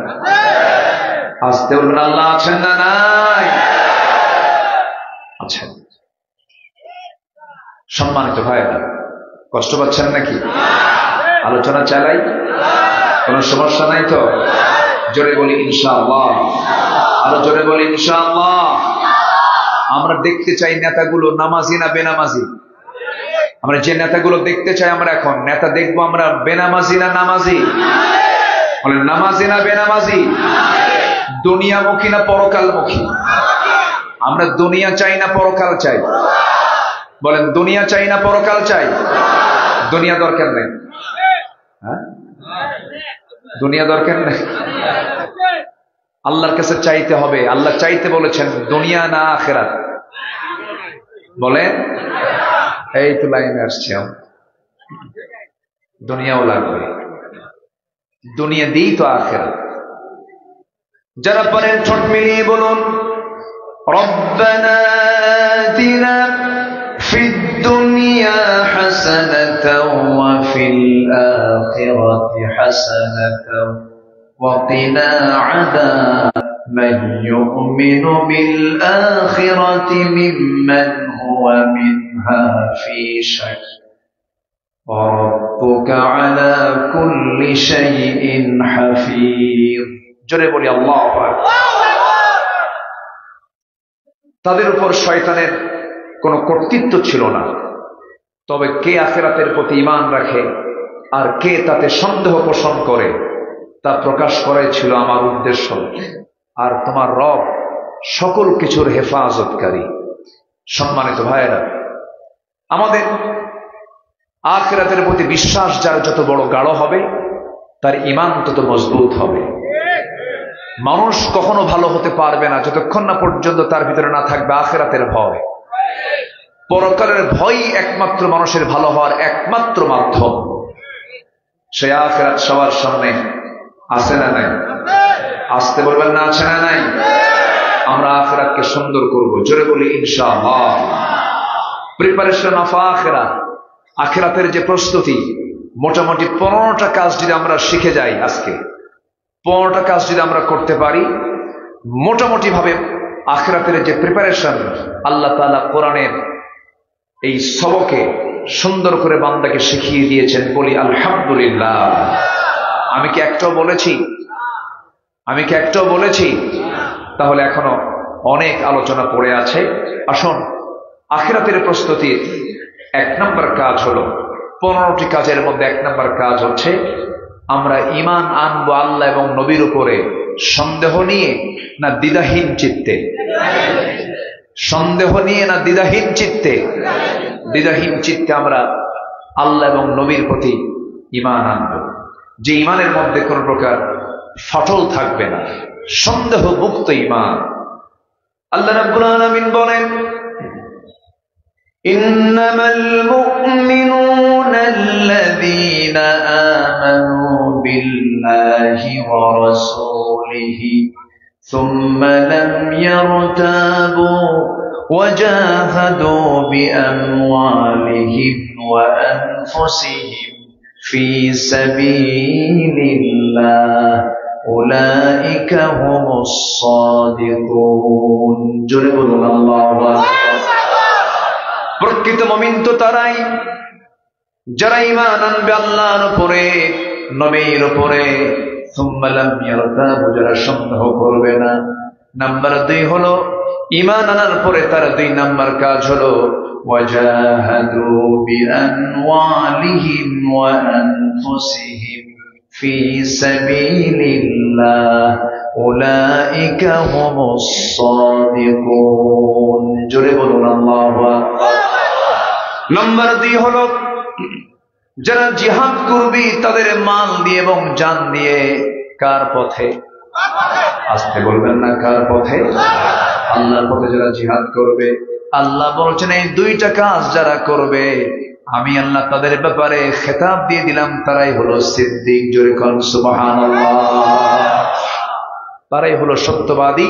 আসতে বলবেন আল্লাহ আছেন না নাই? আছেন। সম্মানিত ভাইরা, কষ্ট পাচ্ছেন নাকি? আলোচনা চালাই? কোন সমস্যা নাই তো? জোরে বলি ইনশাআল্লাহ, আরো জোরে বলি ইনশাআল্লাহ। আমরা দেখতে চাই নেতাগুলো নামাজি না বেনামাজি? আমরা যে নেতাগুলো দেখতে চাই, আমরা এখন নেতা দেখবো আমরা বেনামাজি না নামাজি? বলেন নামাজি না বেনামাজি? দুনিয়ামুখী না পরকালমুখী? আমরা দুনিয়া চাই না পরকাল চাই? বলেন দুনিয়া চাই না পরকাল চাই? দুনিয়া দরকার নেই, হ্যাঁ দুনিয়া দরকার নেই। আল্লাহর কাছে চাইতে হবে। আল্লাহ চাইতে বলেছেন দুনিয়া না আখিরাত? বলেন। এই তো লাইনে আসছি, দুনিয়াও লাগবে, দুনিয়া দিই তো আখিরাত। যারা পারেন ঠোঁট মিলিয়ে বলুন রব্বানা আতিনা ফিদ দুনিয়া হাসানাতাও ওয়া ফিল আখিরাতি হাসানাতাও ওয়া কিনা আযাব মান ইউমিনু বিল আখিরাতি মিম্মান হুয়া মিনহা ফি শাক ওয়া রাব্বুকা আলা কুল্লি শাইইন হাফিজ। জোরে বলি আল্লাহু আকবার। তাদের উপর শয়তানের কোনো কর্তৃত্ব ছিল না, তবে কে আখিরাতের প্রতি ঈমান রাখে আর কে তাতে সন্দেহ পোষণ করে তা প্রকাশ করাই ছিল আমার উদ্দেশ্য। আর তোমার রব সকল কিছুর হেফাজতকারী। সম্মানিত ভাইয়েরা, আমাদের আখিরাতের প্রতি বিশ্বাস যার যত বড় গাঢ় হবে, তার ঈমান তত মজবুত হবে। মানুষ কখনো ভালো হতে পারবে না যতক্ষণ না পর্যন্ত তার ভিতরে না থাকবে আখিরাতের ভয়। পরকালের ভয়ই একমাত্র মানুষের ভালো হওয়ার একমাত্র মাধ্যম। সে আখিরাত সবার সামনে আছে না নাই? আসতে বলবেন না আছে না নাই? আমরা আখিরাতকে সুন্দর করব, জোরে বলি ইনশাআল্লাহ। প্রিপারেশন অফ আখিরাত, আখিরাতের যে প্রস্তুতি, মোটামুটি 15টা কাজ যদি আমরা শিখে যাই, আজকে 15টা কাজ যদি আমরা করতে পারি, মোটামুটি ভাবে আখিরাতের যে প্রিপারেশন আল্লাহ তাআলা কোরআনের এই সবকে সুন্দর করে বান্দাকে শিখিয়ে দিয়েছেন, বলি আলহামদুলিল্লাহ। আমি কি একটাও বলেছি? তাহলে এখনো অনেক আলোচনা পড়ে আছে। আসুন, আখিরাতের প্রস্তুতির 1 নম্বর কাজ হলো, 15টি কাজের মধ্যে 1 নম্বর কাজ হচ্ছে আমরা ঈমান আনবো আল্লাহ এবং নবীর উপরে সন্দেহ নিয়ে না দ্বিধাহীন চিত্তে? সন্দেহ নিয়ে না দ্বিধাহীন চিত্তে? দ্বিধাহীন চিত্তে আমরা আল্লাহ এবং নবীর প্রতি ঈমান আনবো, যে ঈমানের মধ্যে কোন প্রকার ফাটল থাকবে না, সন্দেহ মুক্ত ঈমান। আল্লাহ রাব্বুল আলামিন বলেন, ইন্নামাল মুমিনুনা আল্লাযীনা আমানু বিল্লাহি ওয়া রাসূলিহি সুম্মা লাম ইয়ারতাবু ওয়া জাহাদু বিআমওয়ালিহিম ওয়া আনফুসিহিম ফি সাবিলিল্লাহ উলাইকা হুমুস সাদিকুন। জোরে বলুন আল্লাহু আকবার। প্রকৃত মুমিন তো তারাই যারা ঈমান আনবে আল্লাহর উপরে, নবীর উপরে, সুম্মা লাম ইয়ারতাবু, যারা সন্দেহ করবে না। নাম্বার 2 হলো ঈমান আনার পরে তার 2 নাম্বার কাজ হলো ওয়াজাহাদু বিআমওয়ালিহিম ওয়া আনফুসিহিম ফি সাবিলিল্লাহ উলাইকা হুমুস সাদিকুন। জোরে বলুন আল্লাহু আকবার। নাম্বার 2 হলো যারা জিহাদ করবে তাদের মাল দিয়ে এবং জান দিয়ে। কার পথে? আস্তে বলবেন না, কার পথে? আল্লাহর পথে যারা জিহাদ করবে, আল্লাহ বলছেন এই 2টা কাজ যারা করবে আমি আল্লাহ তাদের ব্যাপারে খেতাব দিয়ে দিলাম, তারাই হলো সিদ্দিক। জোরে কোন সুবহানাল্লাহ। তারাই হলো সত্যবাদী,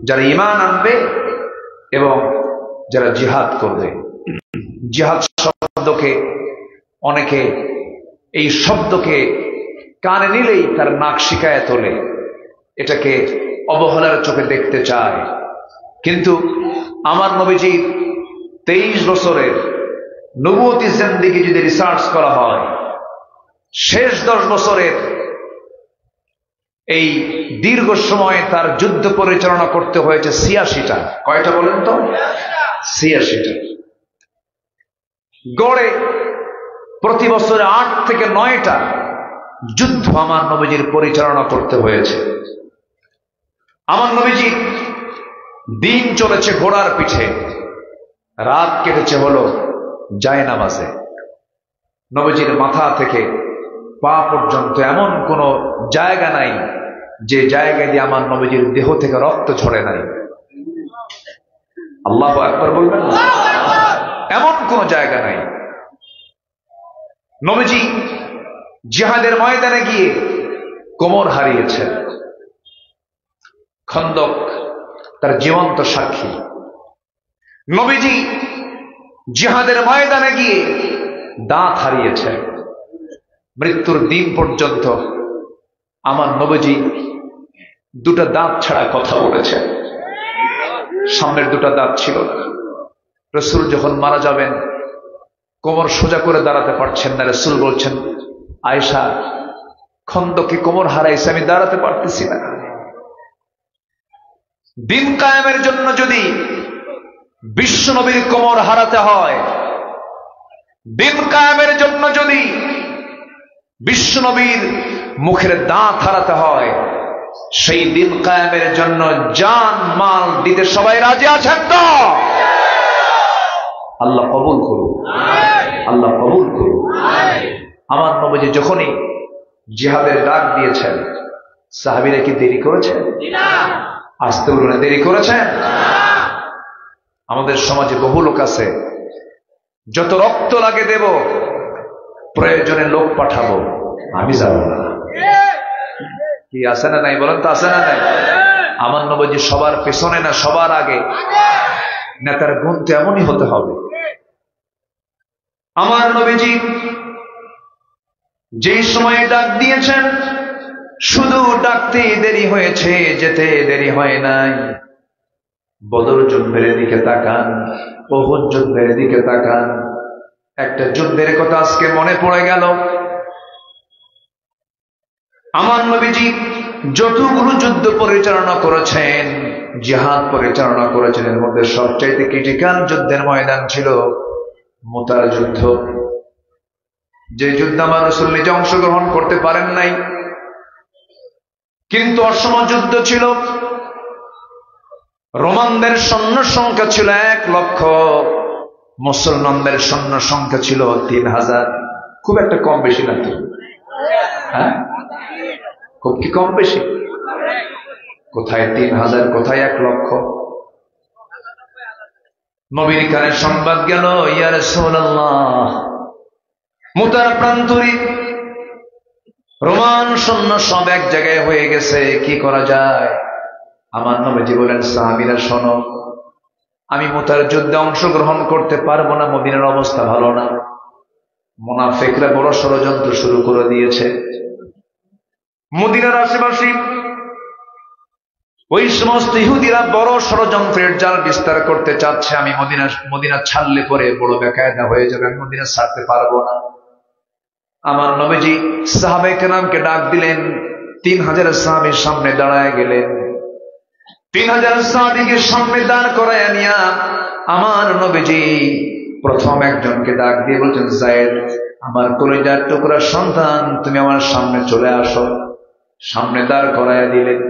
যারা ঈমান আনবে এবং যারা জিহাদ করবে। জিহাদ শব্দকে অনেকে এই শব্দকে কানে নিলেই তার নাক শিকায় তোলে, এটাকে অবহেলার চোখে দেখতে চায়। কিন্তু আমার নবীজি 23 বছরের নবুয়তি জিন্দেগি যদি রিসার্চ করা হয়, শেষ 10 বছরের এই দীর্ঘ সময় তার যুদ্ধ পরিচালনা করতে হয়েছে 86টা। কয়টা বলেন তো? 86টা। গড়ে প্রতি বছরে 8 থেকে 9টা যুদ্ধ আমার নবীজির পরিচালনা করতে হয়েছে। আমার নবীজি দিন চলেছে ঘোড়ার পিঠে, রাত কেটেছে হলো জায়নামাজে। নবীজির মাথা থেকে পা পর্যন্ত এমন কোন জায়গা নাই যে জায়গায় দিয়ে আমার নবীজির দেহ থেকে রক্ত ঝরে নাই। আল্লাহু আকবার বলবেন। এমন কোন জায়গা নাই। নবীজি জিহাদের ময়দানে গিয়ে কোমর হারিয়েছেন। খন্দক তার জীবন্ত সাক্ষী। নবীজি জিহাদের ময়দানে গিয়ে দাঁত হারিয়েছেন। মৃত্যুর দিন পর্যন্ত আমার নবীজি 2টা দাঁত ছাড়া কথা বলেছেন। সামনের 2টা দাঁত ছিল না। রাসূল যখন মারা যাবেন কোমর সোজা করে দাঁড়াতে পারছেন না। রাসূল বলছেন, আয়েশা, খন্দকে কোমর হারাইছে, আমি দাঁড়াতে পারতেছি না। দিন কায়েমের জন্য যদি বিশ্ব নবীর কোমর হারাতে হয়, দিন কায়েমের জন্য যদি বিশ্ব নবীর মুখের দাঁত হারাতে হয়, সেই দিন কায়েমের জন্য জান মাল দিতে সবাই রাজি আছেন তো? আল্লাহ কবুল করুন, আল্লাহ কবুল করুন। আমার নবীজি যখনই জিহাদের ডাক দিয়েছেন, সাহাবীরা কি দেরি করেছেন? আসতে বলুন, দেরি করেছেন? আমাদের সমাজে বহু লোক আছে, যত রক্ত লাগে দেব, প্রয়োজনে লোক পাঠাবো, আমি যাব না। কি আছে না নাই বলেন তো? আছে না নাই? আমার নবীজি সবার পেছনে না, সবার আগে। নেতার গুণ তো এমনই হতে হবে। আমার নবীজি যেই সময়ে ডাক দিয়েছেন, শুধু ডাকতে দেরি হয়েছে, যেতে দেরি হয় নাই। বদর যুদ্ধের দিকে তাকান, উহুদ যুদ্ধের দিকে তাকান। একটা যুদ্ধের কথা আজকে মনে পড়ে গেল। আমার নবীজি যতগুলো যুদ্ধ পরিচালনা করেছেন, জিহাদ পরিচালনা করেছেন, এর মধ্যে সবচাইতে ক্রিটিক্যাল যুদ্ধের ময়দান ছিল মুতার যুদ্ধ। যে যুদ্ধে আমার রাসূল নিজে অংশগ্রহণ করতে পারেন নাই, কিন্তু অসম যুদ্ধ ছিল। রোমানদের সৈন্য সংখ্যা ছিল 1 লক্ষ, মুসলমানদের সৈন্য সংখ্যা ছিল 3000। খুব একটা কম বেশি না তো? হ্যাঁ, খুব কি কম বেশি? কোথায় 3000, কোথায় 1 লক্ষ? নবীর কানে সংবাদ গেল, ইয়া রাসূলুল্লাহ, মুতার প্রান্তরে রোমান সৈন্য সব এক জায়গায় হয়ে গেছে, কি করা যায়? আমার নবীজি বলেন, সাহাবীরা শোনো, আমি মুতার যুদ্ধে অংশগ্রহণ করতে পারবো না, মদিনার অবস্থা ভালো না। মুনাফিকরা বড় ষড়যন্ত্র শুরু করে দিয়েছে। মদিনার আশেপাশে ওই সমস্ত ইহুদিরা বড় ষড়যন্ত্রের জাল বিস্তার করতে চাচ্ছে। আমি মদিনা ছাড়লে পরে বড় বেকায়দা হয়ে যাবে, আমি মদিনা ছাড়তে পারবো না। আমার নবীজি সাহাবায়ে কেরামকে ডাক দিলেন, 3000 সাহাবীর সামনে দাঁড়ায় গেলেন। 3000 সাহাবীকে সামনে দাঁড় করায় নিয়া আমার নবীজি প্রথম একজনকে ডাক দিয়ে বলছেন, যায়েদ, আমার কলিজার টুকরা সন্তান, তুমি আমার সামনে চলে আসো। সামনে দাঁড় করায় দিলেন।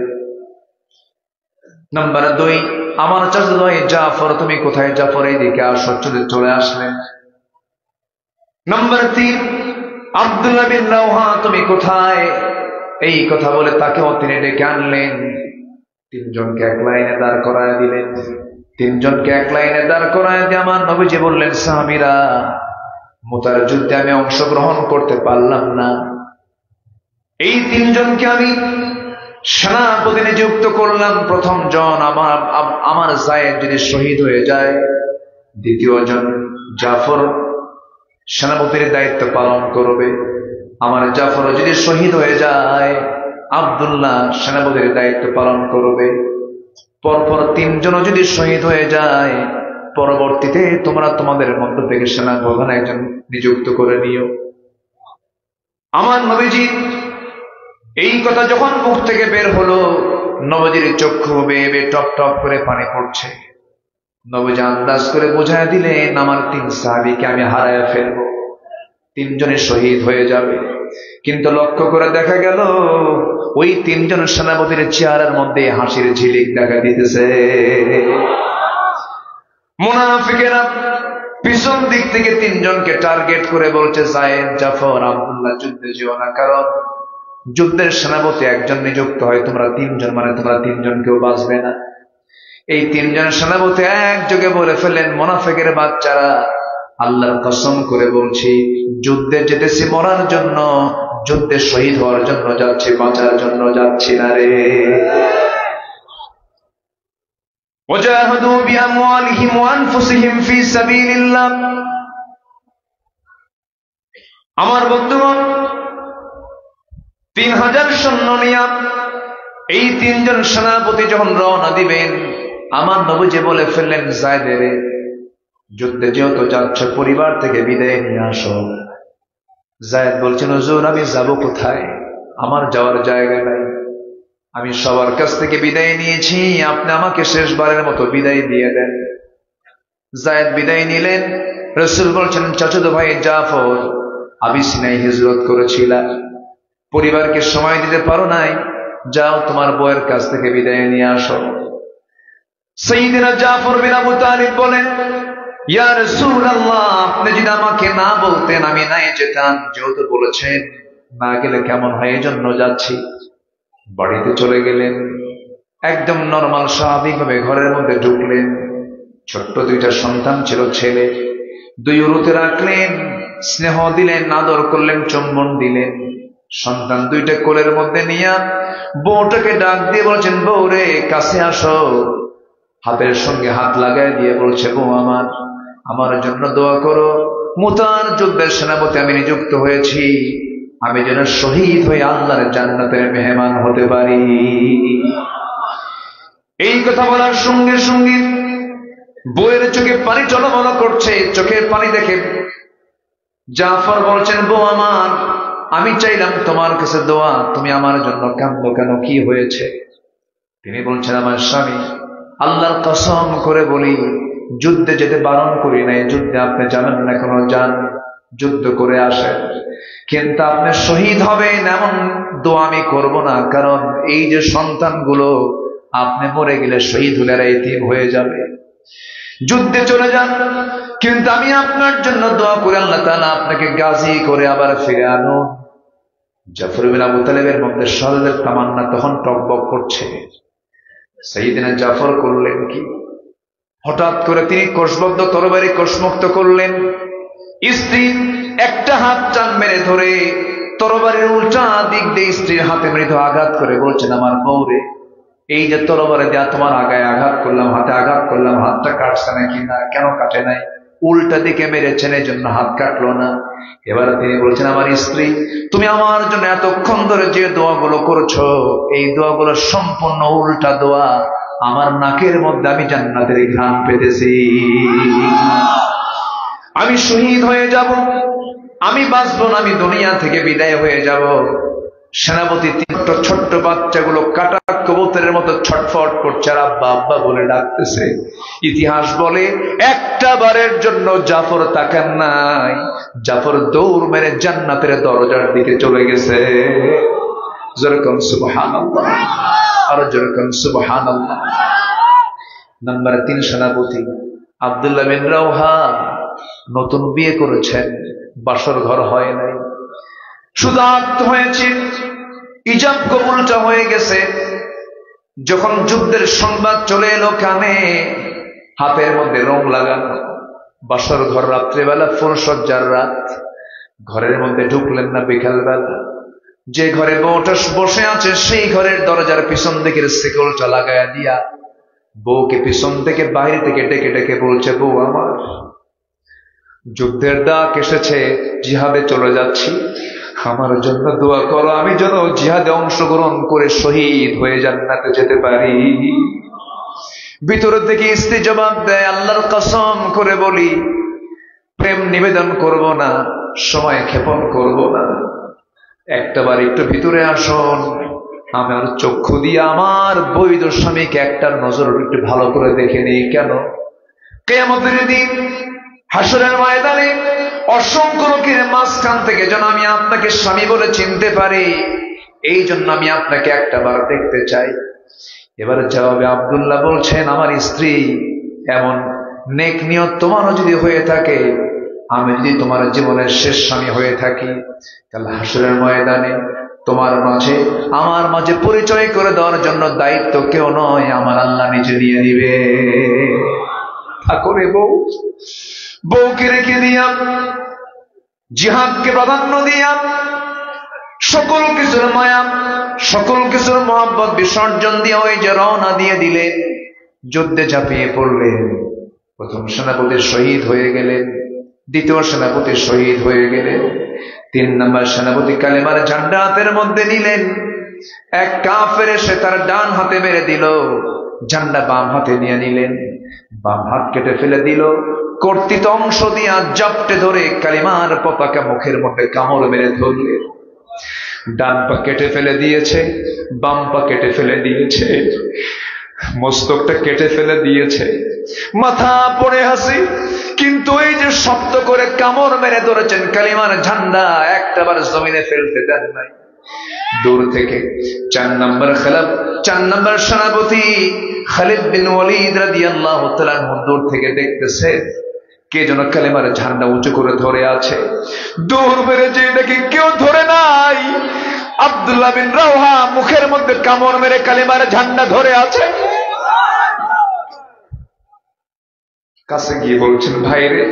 নাম্বার 2, আমার চাচা ভাই জাফর, তুমি কোথায়? জাফর, এইদিকে আসো। চলে আসলেন। নাম্বার 3, আব্দুল্লাহ বিন রাওহা, তুমি কোথায়? এই কথা বলে তাকেও তিনি ডেকে আনলেন। 3 জনকে এক লাইনে দাঁড় করায় দিলেন। 3 জনকে এক লাইনে দাঁড় করায় দিয়ে আমার নবীজি বললেন, সাহাবীরা, মুতার যুদ্ধে আমি অংশগ্রহণ করতে পারলাম না। এই 3 জনকে আমি সেনাপতি নিযুক্ত করলাম। প্রথম জন আমার যায়েদ যদি শহীদ হয়ে যায়, দ্বিতীয় জন জাফর সেনাপতির দায়িত্ব পালন করবে। আমার জাফর যদি শহীদ হয়ে যায়, আব্দুল্লাহ সেনাপতির দায়িত্ব পালন করবে। পরপর 3 জন যদি শহীদ হয়ে যায়, পরবর্তীতে তোমরা তোমাদের মধ্য থেকে সেনাপ্রধান একজন নিযুক্ত করে নিও। আমার নবীজি এই কথা যখন মুখ থেকে বের হলো, নবীজির চক্ষু বেয়ে বেয়ে টপ টপ করে পানি পড়ছে। নবীজি আন্দাজ করে বোঝায় দিলেন, আমার 3 সাহাবীকে আমি হারায় ফেলবো, 3 জনে শহীদ হয়ে যাবে। কিন্তু লক্ষ্য করে দেখা গেল, ওই 3 জন সেনাপতির চেহারার মধ্যে হাসির ঝিলিক দেখা দিতেছে। মুনাফিকেরা পিছন দিক থেকে 3 জনকে টার্গেট করে বলছে, যায়েদ, জাফর, আব্দুল্লাহ, যুদ্ধে যেও না, কারণ যুদ্ধের সেনাপতি একজন নিযুক্ত হয়, তোমরা 3 জন, মানে তোমরা 3 জন কেউ বাঁচবে না। এই 3 জন সেনাপতি একযোগে বলে ফেললেন, মুনাফিকের বাচ্চারা, আল্লাহর কসম করে বলছি, যুদ্ধে যেতেছি মরার জন্য, যুদ্ধে শহীদ হওয়ার জন্য যাচ্ছি, বাঁচার জন্য যাচ্ছি না রে। ওয়াজাহাদু বিআমওয়ালিহিম ওয়া আনফুসিহিম ফি সাবিলিল্লাহ। আমার বন্ধুগণ, 3000 সৈন্য নিয়ে এই 3 জন সেনাপতি যখন রওনা দিবেন, আমার নবীজি বলে ফেললেন, যায়েদের, যুদ্ধে যেহেতু যাচ্ছ, পরিবার থেকে বিদায় নিয়ে আসো। যায়েদ বলছেন, হুজুর, আমি যাব কোথায়? আমার যাওয়ার জায়গা নাই। আমি সবার কাছ থেকে বিদায় নিয়েছি, আপনি আমাকে শেষবারের মতো বিদায় দিয়ে দেন। যায়েদ বিদায় নিলেন। রাসূল বলছেন, চাচাতো ভাই জাফর, আবিসিনায় হিজরত করেছিলা, পরিবারকে সময় দিতে পারো নাই, যাও তোমার বউয়ের কাছ থেকে বিদায় নিয়ে আসো। সাইয়্যিদনা জাফর বিন আবু তালিব বলেন, ইয়া রাসূলুল্লাহ, আপনি যদি আমাকে না বলতেন আমি নাই যেতাম, যেহেতু বলেছেন না গেলে কেমন হয়, এজন্য যাচ্ছি। বাড়িতে চলে গেলেন। একদম নরমাল স্বাভাবিকভাবে ঘরের মধ্যে ঢুকলেন। ছোট্ট 2টা সন্তান ছিল, ছেলে। 2 উরুতে রাখলেন, স্নেহ দিলেন, আদর করলেন, চুম্বন দিলেন। সন্তান 2টা কোলের মধ্যে নিয়ে বউটাকে ডাক দিয়ে বলছেন, বউ রে, কাছে আসো। হাতের সঙ্গে হাত লাগায় দিয়ে বলছে, বউ আমার জন্য দোয়া করো। মুতার যুদ্ধের সেনাপতি আমি নিযুক্ত হয়েছি, আমি যেন শহীদ হয়ে আল্লাহর জান্নাতের মেহমান হতে পারি। এই কথা বলার সঙ্গে সঙ্গে বউয়ের চোখে পানি টলমল করছে। চোখের পানি দেখে জাফর বলছেন, বউ আমার, আমি চাইলাম তোমার কাছে দোয়া, তুমি আমার জন্য কাঁদো কেন, কি হয়েছে? তিনি বলছেন, আমার স্বামী, আল্লাহর কসম করে বলি, যুদ্ধে যেতে বারণ করি নাই, যুদ্ধে আপনি জানেন না, কোনো যান, যুদ্ধ করে আসেন, কিন্তু আপনি শহীদ হবেন এমন দোয়া আমি করব না, কারণ এই যে সন্তানগুলো আপনি মরে গেলে শহীদ হলে এরা ইতিম হয়ে যাবে। যুদ্ধে চলে যান, কিন্তু আমি আপনার জন্য দোয়া করে আল্লাহ তাআলা আপনাকে গাজী করে আবার ফিরে আনুন। জাফর বিন আবু তালেবের মধ্যে সরলের তামান্না তখন টকবক করছে। সাইয়েদনা জাফর করলেন কি, হঠাৎ করে তিনি কোষবদ্ধ তরবারি কোষমুক্ত করলেন। স্ত্রী একটা হাত টান মেরে ধরে তরবারির উল্টা দিক দিয়ে স্ত্রীর হাতে মৃদু আঘাত করে বলছেন, আমার বউরে, এই যে তরবারে দেয়া তোমার আগায় আঘাত করলাম, হাতে আঘাত করলাম, হাতটা কাটছে নাকি না, কেন কাটে নাই? উল্টা দিকে মেরেছেন, এই জন্য হাত কাটলো না। এবার তিনি বলছেন, আমার স্ত্রী, তুমি আমার জন্য এতক্ষণ ধরে যে দোয়াগুলো করছো, এই দোয়াগুলো সম্পূর্ণ উল্টা দোয়া। আমার নাকের মধ্যে আমি জান্নাতের ঘ্রাণ পেতেছি, আমি শহীদ হয়ে যাব, আমি বাঁচবো না, আমি দুনিয়া থেকে বিদায় হয়ে যাব। সেনাপতি ছোট্ট বাচ্চাগুলো কাটা কবুতরের মতো ছটফট করছে আর আব্বা আব্বা বলে ডাকতেছে। ইতিহাস বলে একটা বারের জন্য জাফর তাকান নাই, জাফর দৌড় মেরে জান্নাতের দরজার দিকে চলে গেছে। যেরকম সুবহানাল্লাহ, আর যেরকম সুবহানাল্লাহ। নাম্বার 3 সেনাপতি আব্দুল্লাহ বিন রাওহা নতুন বিয়ে করেছেন, বাসর ঘর হয় নাই, শুধু আত্ম হয়েছে, ইজাব কবুলটা হয়ে গেছে। যখন যুদ্ধের সংবাদ চলে এলো কানে, হাতের মধ্যে রং লাগানো, বাসর ঘর, রাত্রেবেলা ফুলসজ্জার রাত, ঘরের মধ্যে ঢুকলেন না বিকালবেলা। যে ঘরে বউটা বসে আছে সেই ঘরের দরজার পিছন দিকের শিকলটা লাগায়া দিয়া বউকে পিছন থেকে বাইরে থেকে ডেকে ডেকে বলছে, বউ আমার, যুদ্ধের ডাক এসেছে, জিহাদে চলে যাচ্ছি, আমার জন্য দোয়া করো, আমি যেন জিহাদে অংশগ্রহণ করে শহীদ হয়ে জান্নাতে যেতে পারি। ভিতরের থেকে স্ত্রী জবাব দেয়, আল্লাহর কসম করে বলি, প্রেম নিবেদন করব না, সময় ক্ষেপণ করব না, একটাবার একটু ভিতরে আসুন, আমার চক্ষু দিয়ে আমার বৈধ স্বামীকে একটা নজর একটু ভালো করে দেখে নিই। কেন? কিয়ামতের দিন হাসরের ময়দানে অসংখ্য লোকের মাঝখান থেকে যেন আমি আপনাকে স্বামী বলে চিনতে পারি, এই জন্য আমি আপনাকে একটাবার দেখতে চাই। এবারে জবাবে আব্দুল্লাহ বলছেন, আমার স্ত্রী, এমন নেক নিয়ত তোমারও যদি হয়ে থাকে, আমি যদি তোমার জীবনের শেষ স্বামী হয়ে থাকি, কাল হাসরের ময়দানে তোমার মাঝে আমার মাঝে পরিচয় করে দেওয়ার জন্য দায়িত্ব কেউ নয়, আমার আল্লাহ নিজে নিয়ে নিবে। ঠাকুরে বউ, বউকে রেখে দিয়া, জিহাদকে প্রাধান্য দিয়া, সকল কিছুর মায়া, সকল কিছুর মহব্বত বিসর্জন দিয়ে ওই যে রওনা দিয়ে দিলেন, যুদ্ধে ঝাঁপিয়ে পড়লেন। প্রথম সেনাপতি শহীদ হয়ে গেলেন, দ্বিতীয় সেনাপতি শহীদ হয়ে গেলেন, 3 নম্বর সেনাপতি কালেমার ঝান্ডা হাতের মধ্যে নিলেন। এক কাফের এসে তার ডান হাতে মেরে দিল, ঝান্ডা বাম হাতে নিয়ে নিলেন, বাম হাত কেটে ফেলে দিল, কর্তৃত অংশ দিয়া জাপটে ধরে কালিমার পতাকা মুখের মধ্যে কামড় মেরে ধরলেন। ডান পা কেটে ফেলে দিয়েছে, বাম পা কেটে ফেলে দিয়েছে, মস্তকটা কেটে ফেলে দিয়েছে, মাথা পড়ে হাসি, কিন্তু এই যে শব্দ করে কামড় মেরে ধরেছেন কালিমার ঝান্ডা, একটাবার জমিনে ফেলতে দেন নাই। দূর থেকে 4 নম্বর সেনাপতি খালিদ বিন ওয়ালিদ রাদিয়াল্লাহু তাআলা দূর থেকে দেখতেছে কে যেন কালিমার ঝান্ডা উঁচু করে ধরে আছে। দৌড় মেরে যে দেখি কেউ ধরে নাই, আব্দুল্লাহ বিন রাওহা মুখের মধ্যে কামড় মেরে কালিমার ঝান্ডা ধরে আছে। কাছে গিয়ে বলছেন, ভাইরে,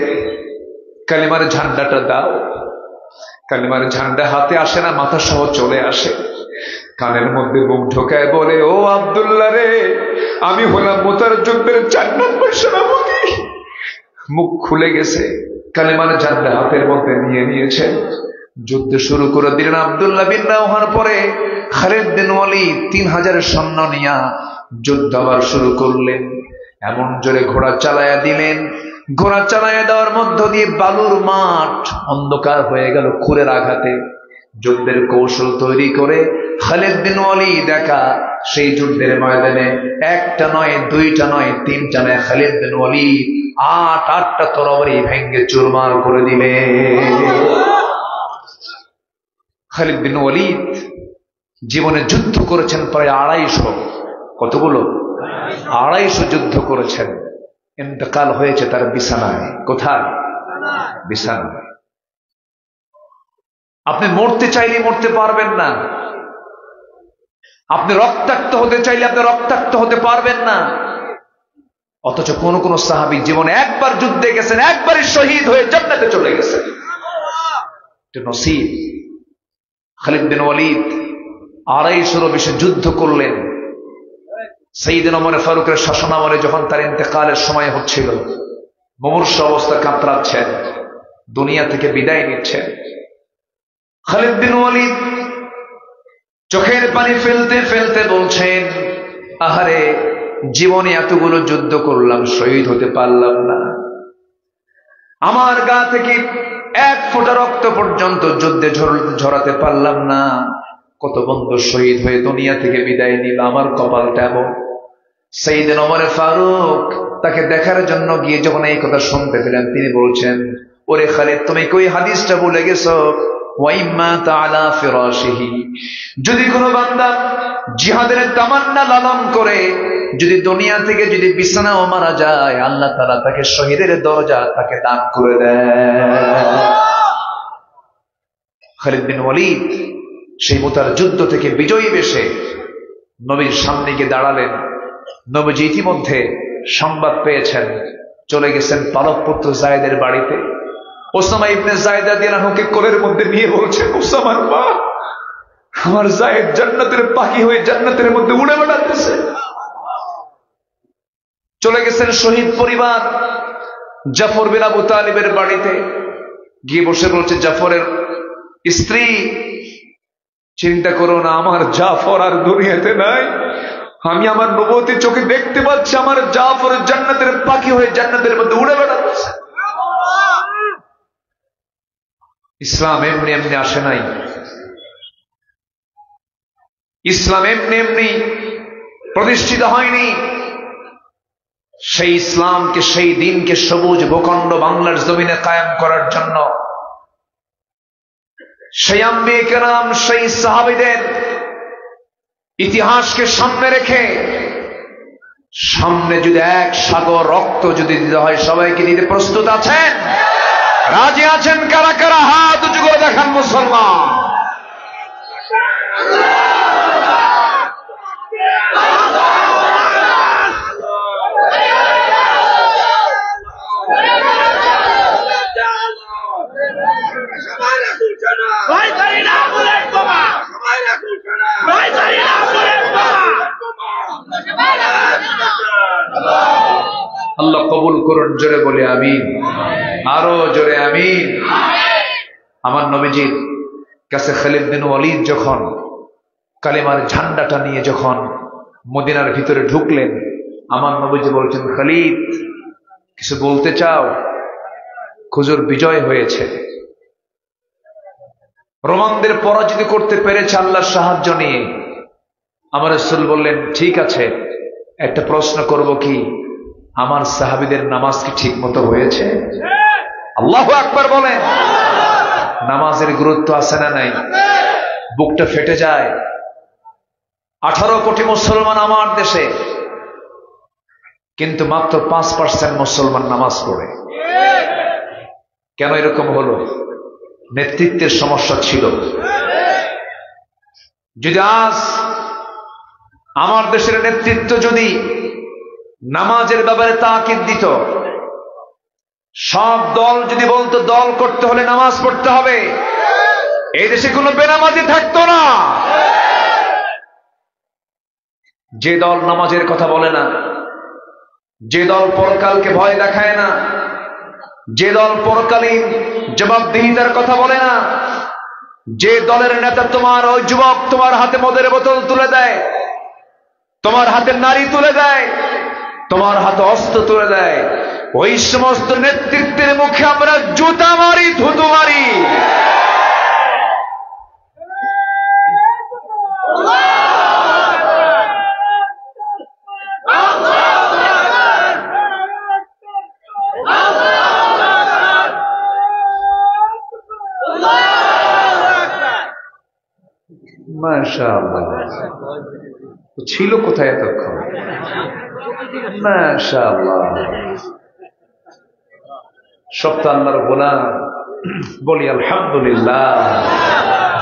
কালিমার ঝান্ডাটা দাও। কালিমার ঝান্ডা হাতে আসে না, মাথা সহ চলে আসে, কানের মধ্যে মুখ ঢোকায় বলে, ও আব্দুল্লাহ রে, আমি হলাম মুতার যুদ্ধের 4 নম্বর সেনাপতি। মুখ খুলে গেছে, কালিমার ঝান্ডা হাতের মধ্যে নিয়ে নিয়েছেন, যুদ্ধ শুরু করে দিলেন। আব্দুল্লাহ বিন রাওহার পরে খালিদ বিন ওয়ালিদ 3000 সৈন্য নিয়া যুদ্ধ আবার শুরু করলেন। এমন জোরে ঘোড়া চালায়া দিলেন, ঘোড়া চালায়া দেওয়ার মধ্য দিয়ে বালুর মাঠ অন্ধকার হয়ে গেল খুরের আঘাতে। যুদ্ধের কৌশল তৈরি করে খালিদ বিন ওয়ালিদ একা সেই যুদ্ধের ময়দানে একটা নয়, দুইটা নয়, তিনটা নয়, খালিদ বিন ওয়ালিদ আটটা তরবারি ভেঙ্গে চুরমার করে দিলে। খালিদ বিন ওয়ালিদ জীবনে যুদ্ধ করেছেন প্রায় 250, কতগুলো? 250 যুদ্ধ করেছেন। ইন্তেকাল হয়েছে তার বিছানায়। কোথায়? বিছানায়। আপনি মরতে চাইলে মরতে পারবেন না, আপনি রক্তাক্ত হতে চাইলে আপনি রক্তাক্ত হতে পারবেন না। অথচ কোন কোন সাহাবী জীবনে একবার যুদ্ধে গেছেন, একবারই শহীদ হয়ে জান্নাতে চলে গেছেন। এটা নসিব। খালিদ বিন ওয়ালিদ 250 বেশি যুদ্ধ করলেন। সাইয়েদনা ওমর ফারুকের শাসনামলে যখন তার ইন্তেকালের সময় হচ্ছিল, মুমূর্ষ অবস্থা কাতরাচ্ছেন, দুনিয়া থেকে বিদায় নিচ্ছেন, খালিদ বিন ওয়ালিদ চোখের পানি ফেলতে ফেলতে বলছেন, আহারে, জীবনে এতগুলো যুদ্ধ করলাম, শহীদ হতে পারলাম না। আমার গা থেকে এক ফোঁটা রক্ত পর্যন্ত যুদ্ধে ঝরাতে পারলাম না। কত বন্ধু শহীদ হয়ে দুনিয়া থেকে বিদায় নিল, আমার কপালটা এমন। সাইয়েদনা ওমর ফারুক তাকে দেখার জন্য গিয়ে যখন এই কথা শুনতে পেলেন, তিনি বলছেন, ওরে খালিদ, তুমি কি ওই হাদিসটা ভুলে গেছো? ওয়াইম্মা তাআলা ফিরাশিহি, যদি কোনো বান্দা জিহাদের তামান্না লালন করে যদি দুনিয়া থেকে যদি বিছানাও মারা যায়, আল্লাহ তাআলা তাকে শহীদের দরজা তাকে দান করে দেয়। খালিদ বিন ওয়ালিদ সেই মুতার যুদ্ধ থেকে বিজয়ী বেশে নবীর সামনে গিয়ে দাঁড়ালেন। নবীজি ইতিমধ্যে সংবাদ পেয়েছেন, চলে গেছেন পালক পুত্র যায়েদের বাড়িতে। ওসামা ইবনে যায়েদ রাদিয়াল্লাহু আনহুকে কোলের মধ্যে নিয়ে বলছেন, ওসামার মা, আমার যায়েদ জান্নাতের পাখি হয়ে জান্নাতের মধ্যে উড়ে বেড়াতেছে। চলে গেছেন শহীদ পরিবার জাফর বিন আবু তালিবের বাড়িতে, গিয়ে বসে বলছে জাফরের স্ত্রী, চিন্তা করো না, আমার জাফর আর দুনিয়াতে নাই। আমি আমার নবুয়তি চোখে দেখতে পাচ্ছি আমার জাফর জান্নাতের পাখি হয়ে জান্নাতের মধ্যে উড়ে বেড়াচ্ছে। ইসলাম এমনি এমনি আসে নাই, ইসলাম এমনি এমনি প্রতিষ্ঠিত হয়নি। সেই ইসলামকে, সেই দিনকে সবুজ ভূখণ্ড বাংলার জমিনে কায়েম করার জন্য সেই আম্বিয়ে কেরাম, সেই সাহাবীদের ইতিহাসকে সামনে রেখে, সামনে যদি এক সাগর রক্ত যদি দিতে হয়, সবাইকে দিতে প্রস্তুত আছেন? রাজি আছেন? কারা কারা হাত উঁচু করে দেখান মুসলমান। আল্লাহ কবুল করুন, জোরে বলে আমিন, আরো জোরে আমিন। আমার নবীজির কাছে খালিদ বিন ওয়ালিদ যখন কালিমার ঝান্ডাটা নিয়ে যখন মদিনার ভিতরে ঢুকলেন, আমার নবীজি বলছেন, খালিদ, কিছু বলতে চাও? হুজুর, বিজয় হয়েছে, রোমানদের পরাজিত করতে পেরেছে আল্লাহর সাহায্য নিয়ে। আমার রাসূল বললেন, ঠিক আছে, একটা প্রশ্ন করব, কি আমার সাহাবীদের নামাজ কি ঠিক মতো হয়েছে? আল্লাহু আকবার বলেন। নামাজের গুরুত্ব আছে না নাই? বুকটা ফেটে যায়। 18 কোটি মুসলমান আমার দেশে, কিন্তু মাত্র 5% মুসলমান নামাজ পড়ে। কেন এরকম হলো? নেতৃত্বের সমস্যা ছিল। যদি আজ আমার দেশের নেতৃত্ব যদি নামাজের ব্যাপারে তাকিদ দিত, সব দল যদি বলতো দল করতে হলে নামাজ পড়তে হবে, এই দেশে কোনো বেনামাজি থাকতো না। যে দল নামাজের কথা বলে না, যে দল পরকালকে ভয় দেখায় না, যে দল পরকালীন জবাবদিহিতার কথা বলে না, যে দলের নেতা তোমার ওই যুবক তোমার হাতে মদের বোতল তুলে দেয়, তোমার হাতে নারী তুলে দেয়, তোমার হাতে অস্ত্র তুলে দেয়, ওই সমস্ত নেতৃত্বের মুখে আমরা জুতা মারি, থুতু মারি। মাশাআল্লাহ, ছিল কোথায় এতক্ষণ? মাশাআল্লাহ, সব তো আল্লাহর গোলাম। বলি আলহামদুলিল্লাহ,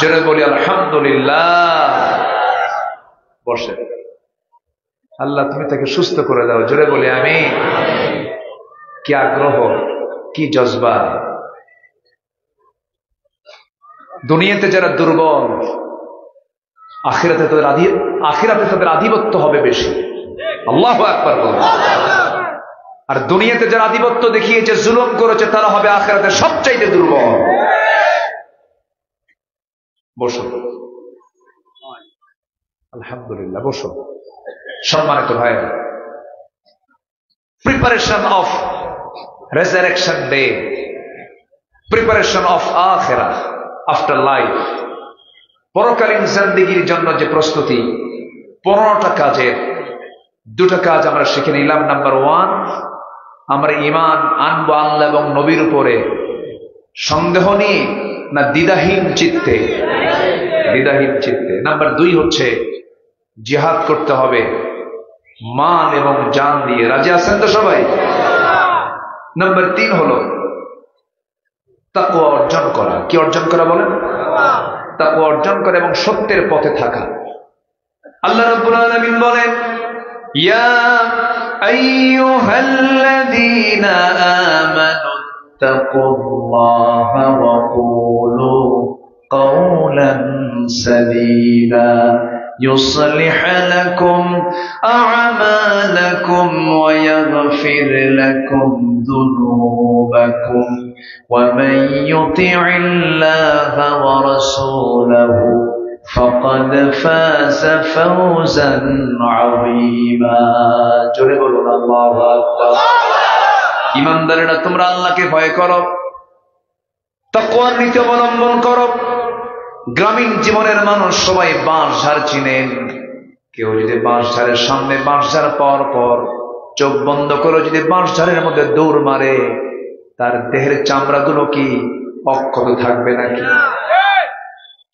জোরে বলি আলহামদুলিল্লাহ। বসে, আল্লাহ তুমি তাকে সুস্থ করে দাও, জোরে বলি আমি। কি আগ্রহ, কি জজবা! দুনিয়াতে যারা দুর্বল, আখিরাতে তাদের আধিপত্য হবে বেশি। আল্লাহু আকবার বলুন। আর দুনিয়াতে যারা আধিপত্য দেখিয়েছে, জুলুম করেছে, তারা হবে আখিরাতে সবচাইতে দুর্বল। বসো, আলহামদুলিল্লাহ, বসো। সম্মানিত ভাই, preparation of resurrection day, preparation of আখিরাহ আফটার লাইফ, পরকালীন জিন্দেগির জন্য যে প্রস্তুতি, 15টা কাজের 2টা কাজ আমরা শিখে নিলাম। নাম্বার 1, আমরা ঈমান আনবো আল্লাহ এবং নবীর উপরে সন্দেহ নিয়ে, না দ্বিধাহীন চিত্তে? দ্বিধাহীন চিত্তে। নাম্বার 2 হচ্ছে জিহাদ করতে হবে মাল এবং জান দিয়ে। রাজি আছেন তো সবাই? নাম্বার 3 হলো তাকওয়া অর্জন করা। কি অর্জন করা বলেন? তাকওয়া অর্জন করা এবং সত্যের পথে থাকা। আল্লাহ রাব্বুল আলামিন বলেন, ইয়া আইয়ুহাল্লাযীনা আমানু তাকুল্লাহা ওয়া কুলু কাওলান সাদীদা يصلح لكم أعمالكم ويغفر لكم ذنوبكم ومن يطع الله ورسوله فقد فاز فوزا عظيما। জোরে বলুন আল্লাহু আকবার। ঈমানদারেরা, তোমরা আল্লাহকে ভয় করো, তাকওয়ার নীতি অবলম্বন করো। গ্রামীণ জীবনের মানুষ সবাই বাঁশঝাড় চিনেন। কেউ যদি বাঁশঝাড়ের সামনে, বাঁশঝাড় পর পর চোখ বন্ধ করে যদি বাঁশঝাড়ের মধ্যে দৌড় মারে, তার দেহের চামড়াগুলো কি অক্ষত থাকবে নাকি?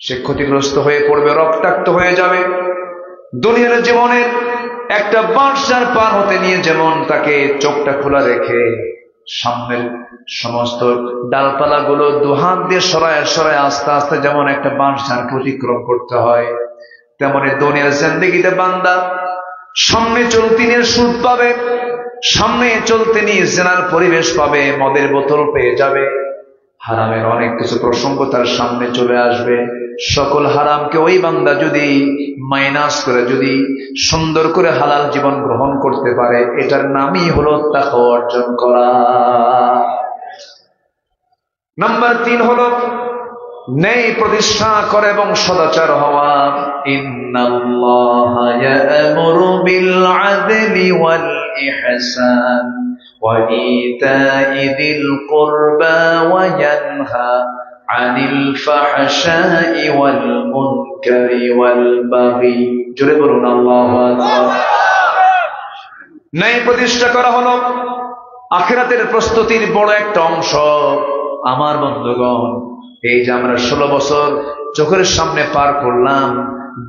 সে ক্ষতিগ্রস্ত হয়ে পড়বে, রক্তাক্ত হয়ে যাবে। দুনিয়ার জীবনের একটা বাঁশঝাড় পার হতে নিয়ে যেমন তাকে চোখটা খোলা রেখে সামনের সমস্ত ডালপালা গুলো দুহাত দিয়ে সরায় সরায় আস্তে আস্তে যেমন একটা বাঁশঝাড়কে অতিক্রম করতে হয়, তেমনি দুনিয়ার জিন্দেগিতে বান্দা সামনে চলতে নিয়ে সুদ পাবে, সামনে চলতে নিয়ে জেনার পরিবেশ পাবে, মদের বোতল পেয়ে যাবে, হারামের অনেক কিছু প্রসঙ্গ তার সামনে চলে আসবে। সকল হারামকে ওই বান্দা যদি মাইনাস করে, যদি সুন্দর করে হালাল জীবন গ্রহণ করতে পারে, এটার নামই হলো তাকওয়া অর্জন করা। নাম্বার 3 হলো ন্যায় প্রতিষ্ঠা করে এবং সদাচার হওয়া। ইন্নাল্লাহা ইয়া'মুরু বিল আদলি ওয়াল ইহসান ওয়া ইতা'i যিল কুরবা ওয়া ইয়ানহা আনিল ফাহশাই ওয়াল মুনকারি ওয়াল বাগি। জোরে বলুন আল্লাহু আকবার। ন্যায় প্রতিষ্ঠা করা হলো আখিরাতের প্রস্তুতির বড় একটা অংশ। আমার বন্ধুগণ, এই যে আমরা 16 বছর চোখের সামনে পার করলাম,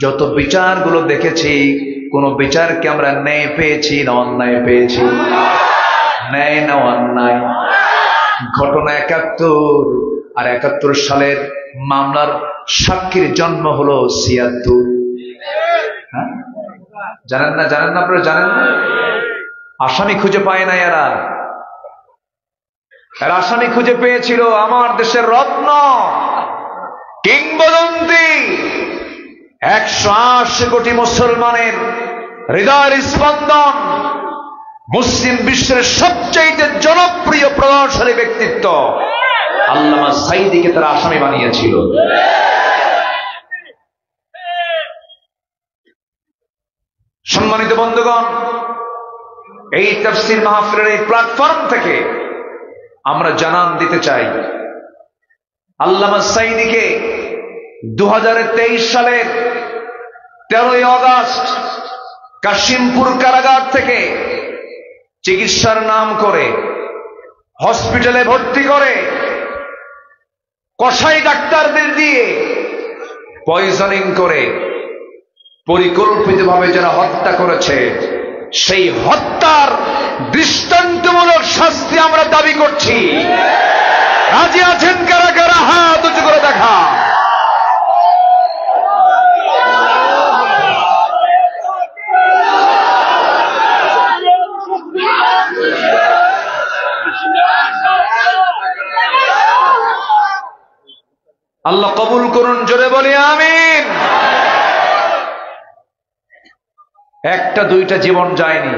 যত বিচারগুলো দেখেছি, কোন বিচারকে আমরা ন্যায় পেয়েছি না অন্যায় পেয়েছি? ন্যায় না অন্যায়? ঘটনা 71 আর 71 সালের মামলার সাক্ষীর জন্ম হলো 76। জানেন না? জানেন না? আপনারা জানেন না? আসামি খুঁজে পায় না এরা। এর আসামি খুঁজে পেয়েছিল আমার দেশের রত্ন, কিংবদন্তি, 180 কোটি মুসলমানের হৃদয়ের স্পন্দন, মুসলিম বিশ্বের সবচেয়ে জনপ্রিয় প্রভাবশালী ব্যক্তিত্ব আল্লামা সাঈদীকে তারা আসামি বানিয়েছিল। সম্মানিত বন্ধুগণ, এই তাফসীর মাহফিলের এই প্ল্যাটফর্ম থেকে আমরা জানান দিতে চাই, আল্লামা সাঈদীকে 2023 সালের 13ই আগস্ট কাশিমপুর কারাগার থেকে চিকিৎসার নাম করে হসপিটালে ভর্তি করে কসাই ডাক্তারদের দিয়ে পয়জনিং করে পরিকল্পিতভাবে যারা হত্যা করেছে, সেই হত্যার দৃষ্টান্তমূলক শাস্তি আমরা দাবি করছি। রাজি আছেন কারা কারা? হাত উঁচু করে দেখা। আল্লাহ কবুল করুন, জোরে বলি আমিন। একটা দুইটা জীবন যায়নি।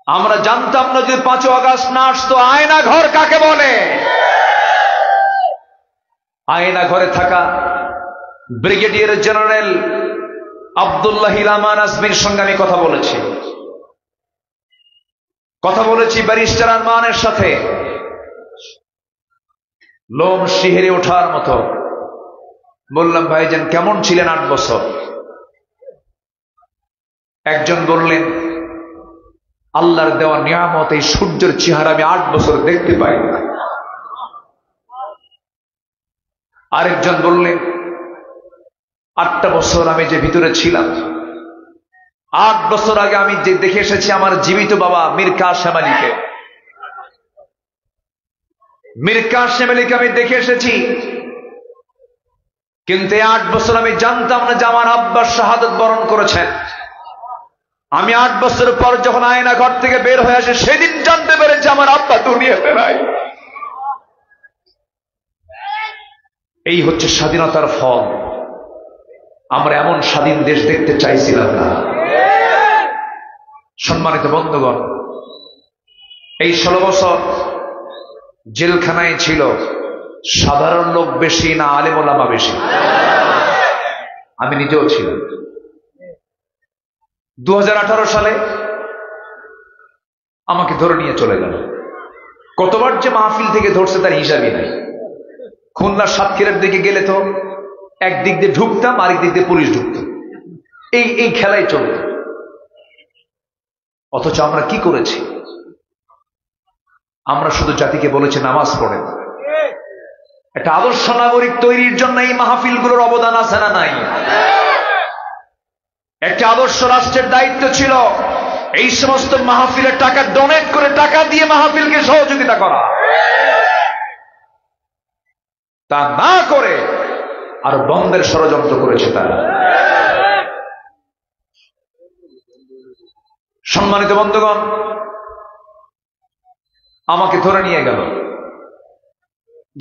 আমরা জানতাম না যে 5 আগস্ট না আসতো আয়না ঘর কাকে বলে। আয়না ঘরে থাকা ব্রিগেডিয়ার জেনারেল আব্দুল্লাহ ইলামান আজমির সঙ্গে আমি কথা বলেছি ব্যারিস্টার আরমানের সাথে। লোম শিহরে ওঠার মতো বললাম, ভাইজান কেমন ছিলেন 8 বছর? একজন বললেন, আল্লাহর দেওয়া নিয়ামত এই সূর্যের চেহারা আমি 8 বছর দেখতে পাই না। আরেকজন বললেন, 8টা বছর আমি যে ভিতরে ছিলাম, 8 বছর আগে আমি যে দেখে এসেছি আমার জীবিত বাবা মীর কাসেম আলীকে। মীর কাসেম আলীকে আমি দেখে এসেছি, কিন্তু 8 বছর আমি জানতাম না যে আমার আব্বা শাহাদাত বরণ করেছেন। আমি 8 বছর পর যখন আয়না ঘর থেকে বের হয়ে আসে, সেদিন জানতে পেরেছি আমার আব্বা দুনিয়াতে নাই। এই হচ্ছে স্বাধীনতার ফল। আমরা এমন স্বাধীন দেশ দেখতে চাইছিলাম না। সম্মানিত বন্ধুগণ, এই 16 বছর জেলখানায় ছিল সাধারণ লোক বেশি না আলেম ওলামা বেশি? আমি নিজেও ছিলাম। 2018 সালে আমাকে ধরে নিয়ে চলে গেল। কতবার যে মাহফিল থেকে ধরছে তার হিসাবই নাই। খুলনা সাতক্ষীরার দিকে গেলে তো একদিক দিয়ে ঢুকতাম, আরেক দিক দিয়ে পুলিশ ঢুকত। এই খেলাই চলত। অথচ আমরা কি করেছি? আমরা শুধু জাতিকে বলেছি নামাজ পড়েন। একটা আদর্শ নাগরিক তৈরির জন্য এই মাহফিলগুলোর অবদান আছে না নাই? একটা আদর্শ রাষ্ট্রের দায়িত্ব ছিল এই সমস্ত মাহফিলের টাকা ডোনেট করে, টাকা দিয়ে মাহফিলকে সহযোগিতা করা। তা না করে আর বন্ধের ষড়যন্ত্র করেছে তারা। সম্মানিত বন্ধুগণ, আমাকে ধরে নিয়ে গেল,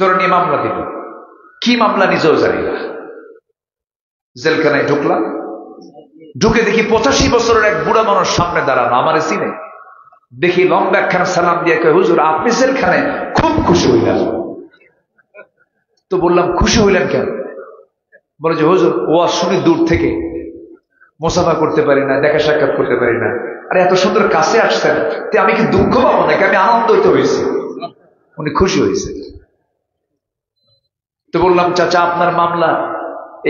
ধরে নিয়ে মামলা দিল। কি মামলা নিজেও জানি না। জেলখানায় ঢুকলাম, ঢুকে দেখি 85 বছরের এক বুড়া মানুষ সামনে দাঁড়ানো, আমারে চিনে। দেখি লম্বা একখানা সালাম দিয়ে কয়, হুজুর আপনি জেলখানে? খুব খুশি হইলাম। তো বললাম, খুশি হইলেন কেন? বলে যে হুজুর ওয়াজ শুনি দূর থেকে, মুসাফা করতে পারি না, দেখা সাক্ষাৎ করতে পারি না। আরে এত সুন্দর কাছে আসছেন, আমি কি দুঃখ পাবো নাকি? আমি আনন্দিত হয়েছি। উনি খুশি হয়েছে। তো বললাম, চাচা আপনার মামলা,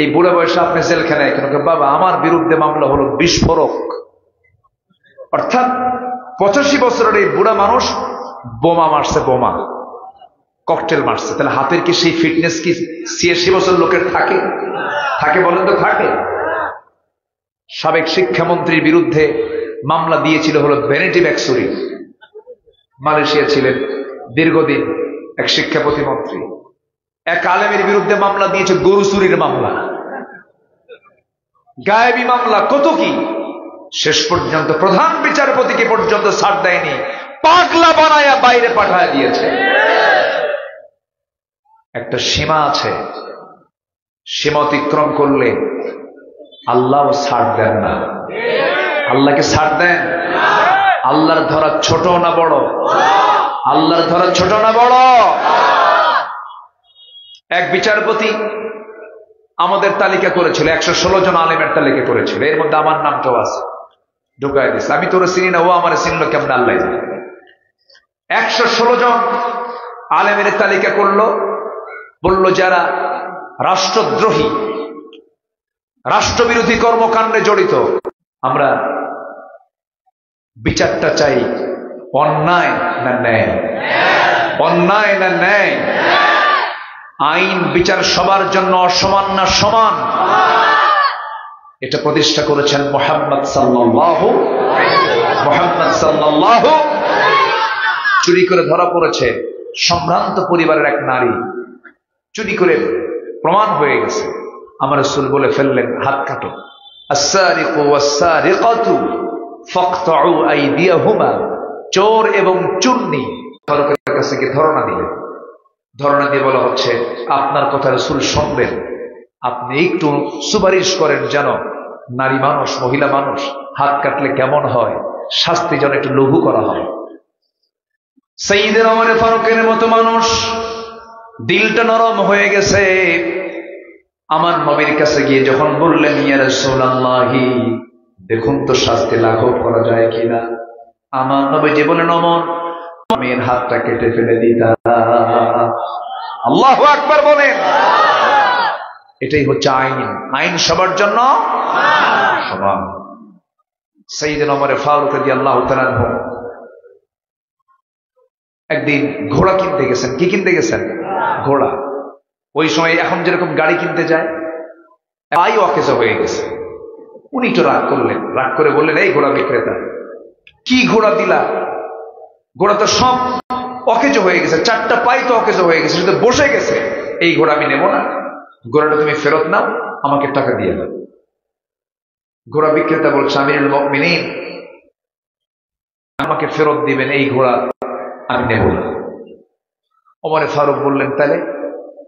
এই বুড়া বয়সে আপনি জেলখানায় কেন? বাবা আমার বিরুদ্ধে মামলা হলো বিস্ফোরক। অর্থাৎ 85 বছরের এই বুড়া মানুষ বোমা মারছে, বোমা ককটেল মারছে। তাহলে হাতের কি সেই ফিটনেস কি 86 বছর লোকের থাকে? থাকে বলেন তো? থাকে। সাবেক শিক্ষামন্ত্রীর বিরুদ্ধে মামলা দিয়েছিল হলো ভ্যানিটি ব্যাগচুরি। মালয়েশিয়া ছিলেন দীর্ঘদিন এক শিক্ষা প্রতিমন্ত্রী। এক আলেমের বিরুদ্ধে মামলা দিয়েছে গরু চুরির মামলা, গায়েবী মামলা, কত কি। শেষ পর্যন্ত প্রধান বিচারপতিকে পর্যন্ত ছাড় দেয়নি, পাগলা বানায়া বাইরে পাঠায় দিয়েছে। একটা সীমা আছে, সীমা অতিক্রম করলে আল্লাহও ছাড় দেন না। আল্লাহকে ছাড় দেন? আল্লাহর ধরা ছোট না বড়? আল্লাহর ধরা ছোট না বড়? এক বিচারপতি আমাদের তালিকা করেছিল, 116 জন আলেমের তালিকা করেছিল, এর মধ্যে আমার নামটাও আছে, ঢুকাই দিচ্ছে। আমি তোরা চিনি না, ও আমার চিনলো কেমন আল্লাহ জানে। 116 জন আলেমের তালিকা করলো, বলল যারা রাষ্ট্রদ্রোহী, রাষ্ট্রবিরোধী কর্মকাণ্ডে জড়িত, আমরা বিচারটা চাই অন্যায় না ন্যায়, অন্যায় না ন্যায়, আইন বিচার সবার জন্য অসমান না সমান, এটা প্রতিষ্ঠা করেছেন মুহাম্মদ সাল্লাল্লাহু। চুরি করে ধরা পড়েছে সম্ভ্রান্ত পরিবারের এক নারী, চুরি করে প্রমাণ হয়ে গেছে। আমার রাসূল বলে ফেললেন, হাত কাটো, আস-সারিকু ওয়াস-সারিকাতু ফাকতাউ আইদিয়াহুমা, চোর এবং চুন্নি ফারুকের কাছে গিয়ে ধরনা দিলেন। ধরনা দিয়ে বলা হচ্ছে, আপনার কথা রাসূল শুনবেন, আপনি একটু সুপারিশ করেন যেন নারী মানুষ, মহিলা মানুষ হাত কাটলে কেমন হয়, শাস্তি যেন একটু লঘু করা হয়। সাইয়েদনা ওমর ফারুকের মতো মানুষ, দিলটা নরম হয়ে গেছে। আমার নবীর কাছে গিয়ে যখন বললেন, ইয়া রাসূলুল্লাহি, দেখুন তো শাস্তি লাঘব করা যায় কিনা। আমার নবী যে বলেন, ওমর আমির হাতটা কেটে ফেলে দিতাম। আল্লাহু আকবার বলেন। এটাই হচ্ছে আইন, আইন সবার জন্য সমান। সাইয়েদনা ওমর ফারুক রাদিয়াল্লাহু তাআলা আনহু একদিন ঘোড়া কিনতে গেছেন। কি কিনতে গেছেন? ঘোড়া। ওই সময় এখন যেরকম গাড়ি কিনতে যায়, তাই অকেজ হয়ে গেছে। উনি তো রাগ করলেন, রাগ করে বললেন, এই ঘোড়া বিক্রেতা, কি ঘোড়া দিলা? ঘোড়া তো সব অকেজ হয়ে গেছে, 4টা পাই তো অকেজ হয়ে গেছে, শুধু বসে গেছে, এই ঘোড়া আমি নেব না, ঘোড়াটা তুমি ফেরত নাও, আমাকে টাকা দিয়ে দাও। ঘোড়া বিক্রেতা বলছে, আমিরুল মুমিনিন, আমাকে ফেরত দিবেন, এই ঘোড়া আমি নেব না। ওমর ফারুক বললেন, তাহলে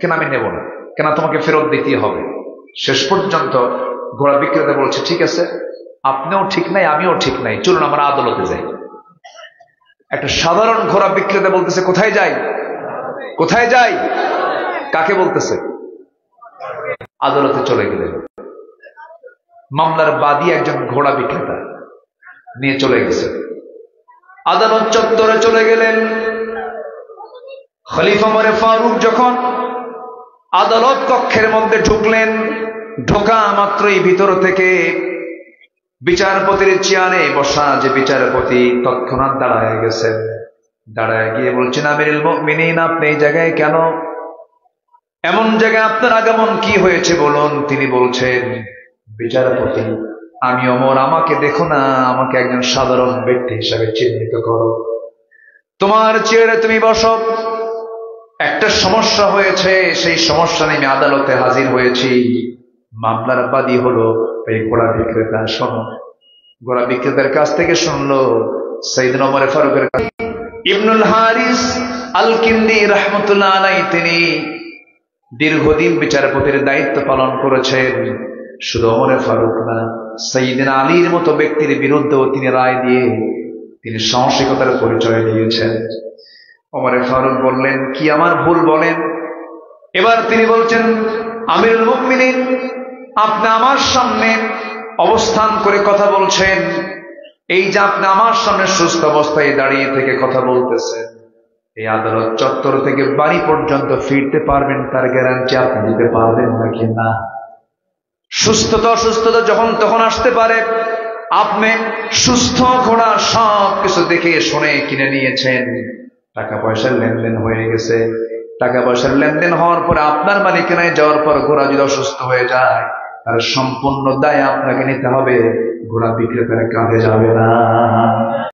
কেন আমি নেব না, কেন তোমাকে ফেরত দিতে হবে? শেষ পর্যন্ত ঘোড়া বিক্রেতা বলছে, ঠিক আছে, আপনিও ঠিক নাই, আমিও ঠিক নাই, চলুন আমরা আদালতে যাই। একটা সাধারণ ঘোড়া বিক্রেতা বলতেছে, কোথায় যাই? কোথায় যাই? কাকে বলতেছে? আদালতে চলে গেলেন। মামলার বাদী একজন ঘোড়া বিক্রেতা নিয়ে চলে গেছে। আদালত চত্বরে চলে গেলেন। খলিফা ওমর ফারুক যখন আদালত কক্ষের মধ্যে ঢুকলেন, ঢোকা মাত্রই ভিতর থেকে বিচারপতির চেয়ারে বসা যে বিচারপতি তৎক্ষণাৎ দাঁড়ায় গেছেন। দাঁড়ায় গিয়ে বলছেন, আমিরুল মুমিনিন, আপনি এই জায়গায় কেন? এমন জায়গায় আপনার আগমন কি হয়েছে বলুন। তিনি বলছেন, বিচারপতি, আমি ওমর, আমাকে দেখো না, আমাকে একজন সাধারণ ব্যক্তি হিসাবে চিহ্নিত করো, তোমার চেয়ারে তুমি বসো। একটা সমস্যা হয়েছে, সেই সমস্যা নিয়ে আমি আদালতে হাজির হয়েছি। মামলার বাদী হলো এই ঘোড়া বিক্রেতা। শোনো, ঘোড়া বিক্রেতার কাছ থেকে শুনলো, সাইয়েদনা ওমর ফারুকের কাছে ইবনুল হারিস আল কিন্দি রাহমাতুল্লাহ আলাইহি, তিনি দীর্ঘদিন বিচারপতির দায়িত্ব পালন করেছেন। শুধু ওমর ফারুক না, সাইয়েদনা আলীর মতো ব্যক্তির বিরুদ্ধেও তিনি রায় দিয়ে তিনি সাহসিকতার পরিচয় দিয়েছেন। ওমর ফারুক বললেন, কি আমার ভুল বলেন। এবার তিনি বলছেন, আমিরুল মুমিনিন, আপনি আমার সামনে অবস্থান করে কথা বলছেন, এই যে আপনি আমার সামনে সুস্থ অবস্থায় দাঁড়িয়ে থেকে কথা বলতেছেন, এই আদালত চত্বর থেকে বাড়ি পর্যন্ত ফিরতে পারবেন তার গ্যারান্টি আপনি দিতে পারবেন নাকি? না। সুস্থতা অসুস্থতা যখন তখন আসতে পারে। আপনি সুস্থ ঘোড়া সব কিছু দেখে শুনে কিনে নিয়েছেন, টাকা পয়সার লেনদেন হয়ে গেছে। টাকা পয়সার লেনদেন হওয়ার পরে আপনার মালিকানায় যাওয়ার পর ঘোড়া যদি অসুস্থ হয়ে যায়, তার সম্পূর্ণ দায় আপনাকে নিতে হবে, ঘোড়া বিক্রেতার কাঁধে যাবে না।